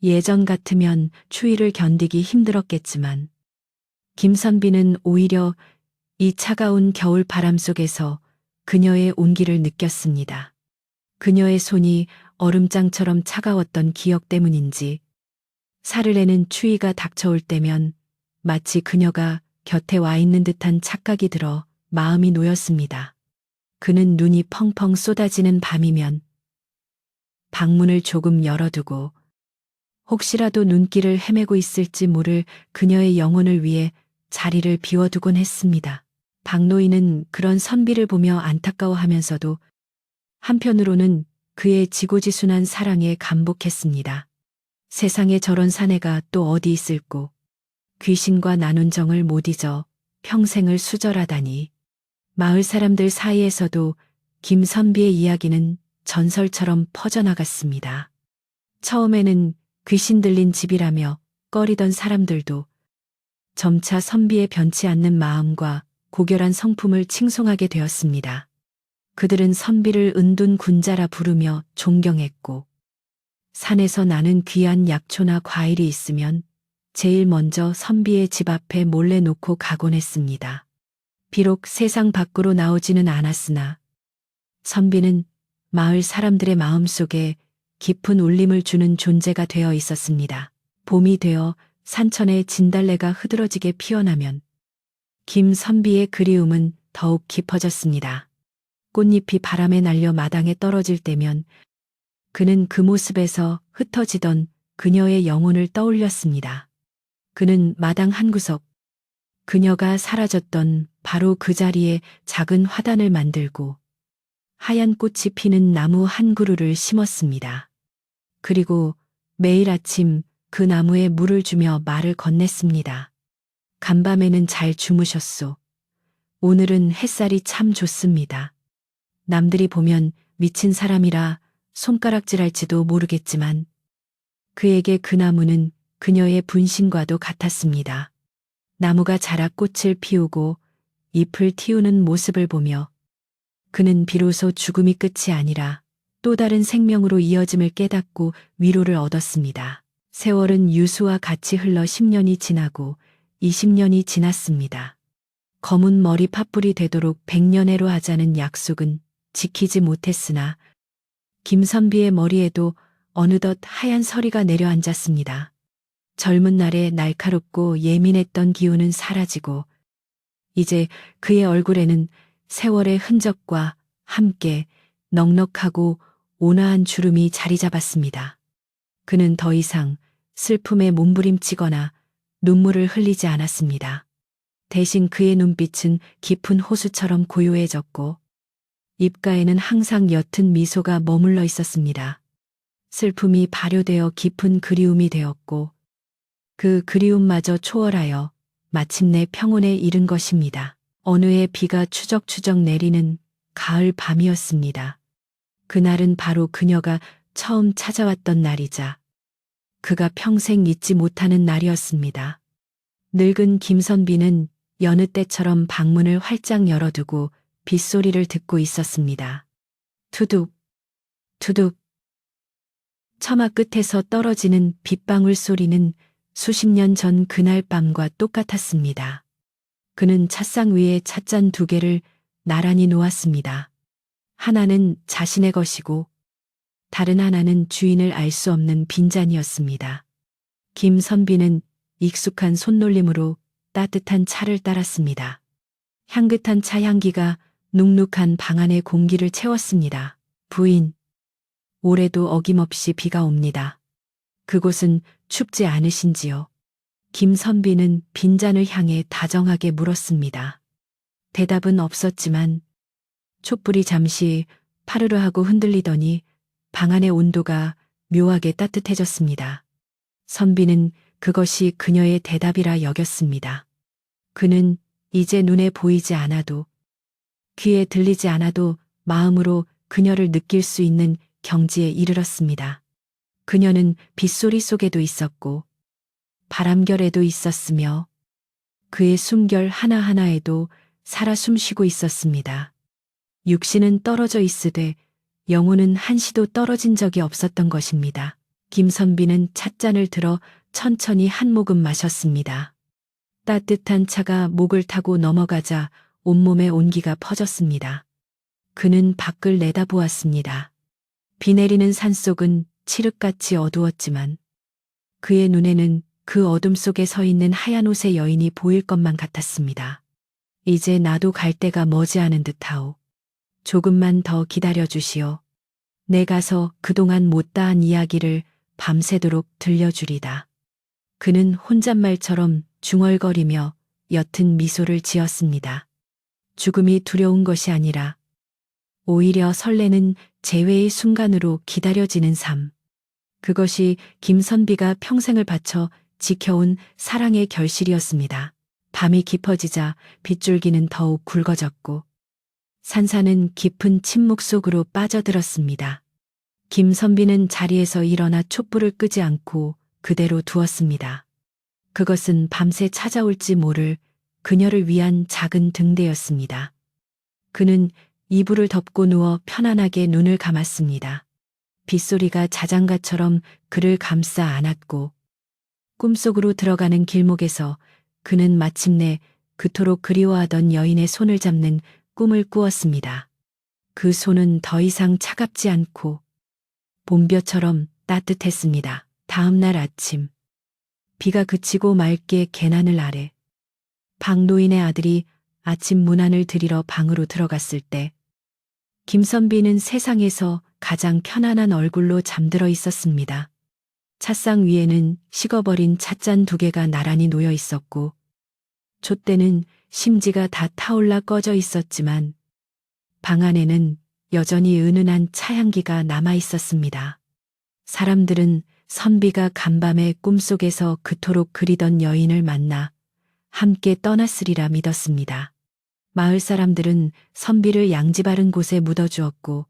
예전 같으면 추위를 견디기 힘들었겠지만 김선비는 오히려 이 차가운 겨울 바람 속에서 그녀의 온기를 느꼈습니다. 그녀의 손이 얼음장처럼 차가웠던 기억 때문인지 사르르는 추위가 닥쳐올 때면 마치 그녀가 곁에 와 있는 듯한 착각이 들어 마음이 놓였습니다. 그는 눈이 펑펑 쏟아지는 밤이면 방문을 조금 열어두고 혹시라도 눈길을 헤매고 있을지 모를 그녀의 영혼을 위해 자리를 비워두곤 했습니다. 박노인은 그런 선비를 보며 안타까워하면서도 한편으로는 그의 지고지순한 사랑에 감복했습니다. 세상에 저런 사내가 또 어디 있을꼬. 귀신과 나눈 정을 못 잊어 평생을 수절하다니. 마을 사람들 사이에서도 김선비의 이야기는 전설처럼 퍼져나갔습니다. 처음에는 귀신 들린 집이라며 꺼리던 사람들도 점차 선비의 변치 않는 마음과 고결한 성품을 칭송하게 되었습니다. 그들은 선비를 은둔 군자라 부르며 존경했고 산에서 나는 귀한 약초나 과일이 있으면 제일 먼저 선비의 집 앞에 몰래 놓고 가곤 했습니다. 비록 세상 밖으로 나오지는 않았으나 선비는 마을 사람들의 마음속에 깊은 울림을 주는 존재가 되어 있었습니다. 봄이 되어 산천에 진달래가 흐드러지게 피어나면 김선비의 그리움은 더욱 깊어졌습니다. 꽃잎이 바람에 날려 마당에 떨어질 때면 그는 그 모습에서 흩어지던 그녀의 영혼을 떠올렸습니다. 그는 마당 한구석, 그녀가 사라졌던 바로 그 자리에 작은 화단을 만들고 하얀 꽃이 피는 나무 한 그루를 심었습니다. 그리고 매일 아침 그 나무에 물을 주며 말을 건넸습니다. 간밤에는 잘 주무셨소. 오늘은 햇살이 참 좋습니다. 남들이 보면 미친 사람이라 손가락질할지도 모르겠지만 그에게 그 나무는 그녀의 분신과도 같았습니다. 나무가 자라 꽃을 피우고 잎을 틔우는 모습을 보며 그는 비로소 죽음이 끝이 아니라 또 다른 생명으로 이어짐을 깨닫고 위로를 얻었습니다. 세월은 유수와 같이 흘러 10년이 지나고 20년이 지났습니다. 검은 머리 팥불이 되도록 100년해로 하자는 약속은 지키지 못했으나 김선비의 머리에도 어느덧 하얀 서리가 내려앉았습니다. 젊은 날의 날카롭고 예민했던 기운은 사라지고 이제 그의 얼굴에는 세월의 흔적과 함께 넉넉하고 온화한 주름이 자리 잡았습니다. 그는 더 이상 슬픔에 몸부림치거나 눈물을 흘리지 않았습니다. 대신 그의 눈빛은 깊은 호수처럼 고요해졌고 입가에는 항상 옅은 미소가 머물러 있었습니다. 슬픔이 발효되어 깊은 그리움이 되었고 그 그리움마저 초월하여 마침내 평온에 이른 것입니다. 어느 해 비가 추적추적 내리는 가을 밤이었습니다. 그날은 바로 그녀가 처음 찾아왔던 날이자 그가 평생 잊지 못하는 날이었습니다. 늙은 김선비는 여느 때처럼 방문을 활짝 열어두고 빗소리를 듣고 있었습니다. 투둑, 투둑. 처마 끝에서 떨어지는 빗방울 소리는 수십 년 전 그날 밤과 똑같았습니다. 그는 찻상 위에 찻잔 2개를 나란히 놓았습니다. 하나는 자신의 것이고 다른 하나는 주인을 알 수 없는 빈잔이었습니다. 김선비는 익숙한 손놀림으로 따뜻한 차를 따랐습니다. 향긋한 차 향기가 눅눅한 방 안의 공기를 채웠습니다. 부인, 올해도 어김없이 비가 옵니다. 그곳은 춥지 않으신지요? 김선비는 빈잔을 향해 다정하게 물었습니다. 대답은 없었지만 촛불이 잠시 파르르 하고 흔들리더니 방 안의 온도가 묘하게 따뜻해졌습니다. 선비는 그것이 그녀의 대답이라 여겼습니다. 그는 이제 눈에 보이지 않아도 귀에 들리지 않아도 마음으로 그녀를 느낄 수 있는 경지에 이르렀습니다. 그녀는 빗소리 속에도 있었고 바람결에도 있었으며 그의 숨결 하나하나에도 살아 숨쉬고 있었습니다. 육신은 떨어져 있으되 영혼은 한시도 떨어진 적이 없었던 것입니다. 김선비는 찻잔을 들어 천천히 한 모금 마셨습니다. 따뜻한 차가 목을 타고 넘어가자 온몸에 온기가 퍼졌습니다. 그는 밖을 내다보았습니다. 비 내리는 산속은 칠흑같이 어두웠지만 그의 눈에는 그 어둠 속에 서 있는 하얀 옷의 여인이 보일 것만 같았습니다. 이제 나도 갈 때가 머지않은 듯하오. 조금만 더 기다려 주시오. 내 가서 그동안 못다한 이야기를 밤새도록 들려주리다. 그는 혼잣말처럼 중얼거리며 옅은 미소를 지었습니다. 죽음이 두려운 것이 아니라 오히려 설레는 재회의 순간으로 기다려지는 삶. 그것이 김선비가 평생을 바쳐 지켜온 사랑의 결실이었습니다. 밤이 깊어지자 빗줄기는 더욱 굵어졌고 산사는 깊은 침묵 속으로 빠져들었습니다. 김선비는 자리에서 일어나 촛불을 끄지 않고 그대로 두었습니다. 그것은 밤새 찾아올지 모를 그녀를 위한 작은 등대였습니다. 그는 이불을 덮고 누워 편안하게 눈을 감았습니다. 빗소리가 자장가처럼 그를 감싸 안았고 꿈속으로 들어가는 길목에서 그는 마침내 그토록 그리워하던 여인의 손을 잡는 꿈을 꾸었습니다. 그 손은 더 이상 차갑지 않고 봄볕처럼 따뜻했습니다. 다음 날 아침, 비가 그치고 맑게 개나늘 아래 박노인의 아들이 아침 문안을 드리러 방으로 들어갔을 때 김선비는 세상에서 가장 편안한 얼굴로 잠들어 있었습니다. 찻상 위에는 식어버린 찻잔 2개가 나란히 놓여 있었고 촛대는 심지가 다 타올라 꺼져 있었지만 방 안에는 여전히 은은한 차향기가 남아 있었습니다. 사람들은 선비가 간밤에 꿈속에서 그토록 그리던 여인을 만나 함께 떠났으리라 믿었습니다. 마을 사람들은 선비를 양지 바른 곳에 묻어주었고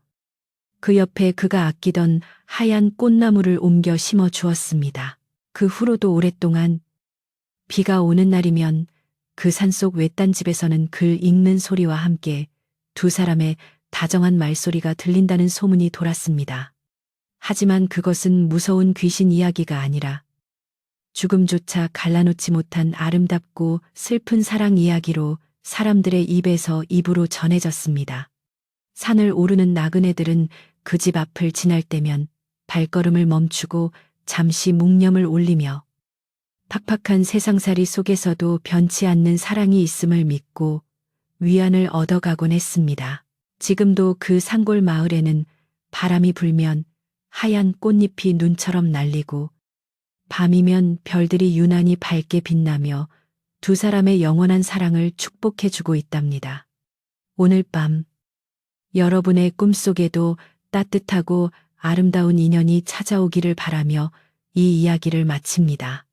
그 옆에 그가 아끼던 하얀 꽃나무를 옮겨 심어 주었습니다. 그 후로도 오랫동안 비가 오는 날이면 그 산속 외딴 집에서는 글 읽는 소리와 함께 2사람의 다정한 말소리가 들린다는 소문이 돌았습니다. 하지만 그것은 무서운 귀신 이야기가 아니라 죽음조차 갈라놓지 못한 아름답고 슬픈 사랑 이야기로 사람들의 입에서 입으로 전해졌습니다. 산을 오르는 나그네들은 그 집 앞을 지날 때면 발걸음을 멈추고 잠시 묵념을 올리며 팍팍한 세상살이 속에서도 변치 않는 사랑이 있음을 믿고 위안을 얻어가곤 했습니다. 지금도 그 산골 마을에는 바람이 불면 하얀 꽃잎이 눈처럼 날리고 밤이면 별들이 유난히 밝게 빛나며 2사람의 영원한 사랑을 축복해주고 있답니다. 오늘 밤 여러분의 꿈속에도 따뜻하고 아름다운 인연이 찾아오기를 바라며 이 이야기를 마칩니다.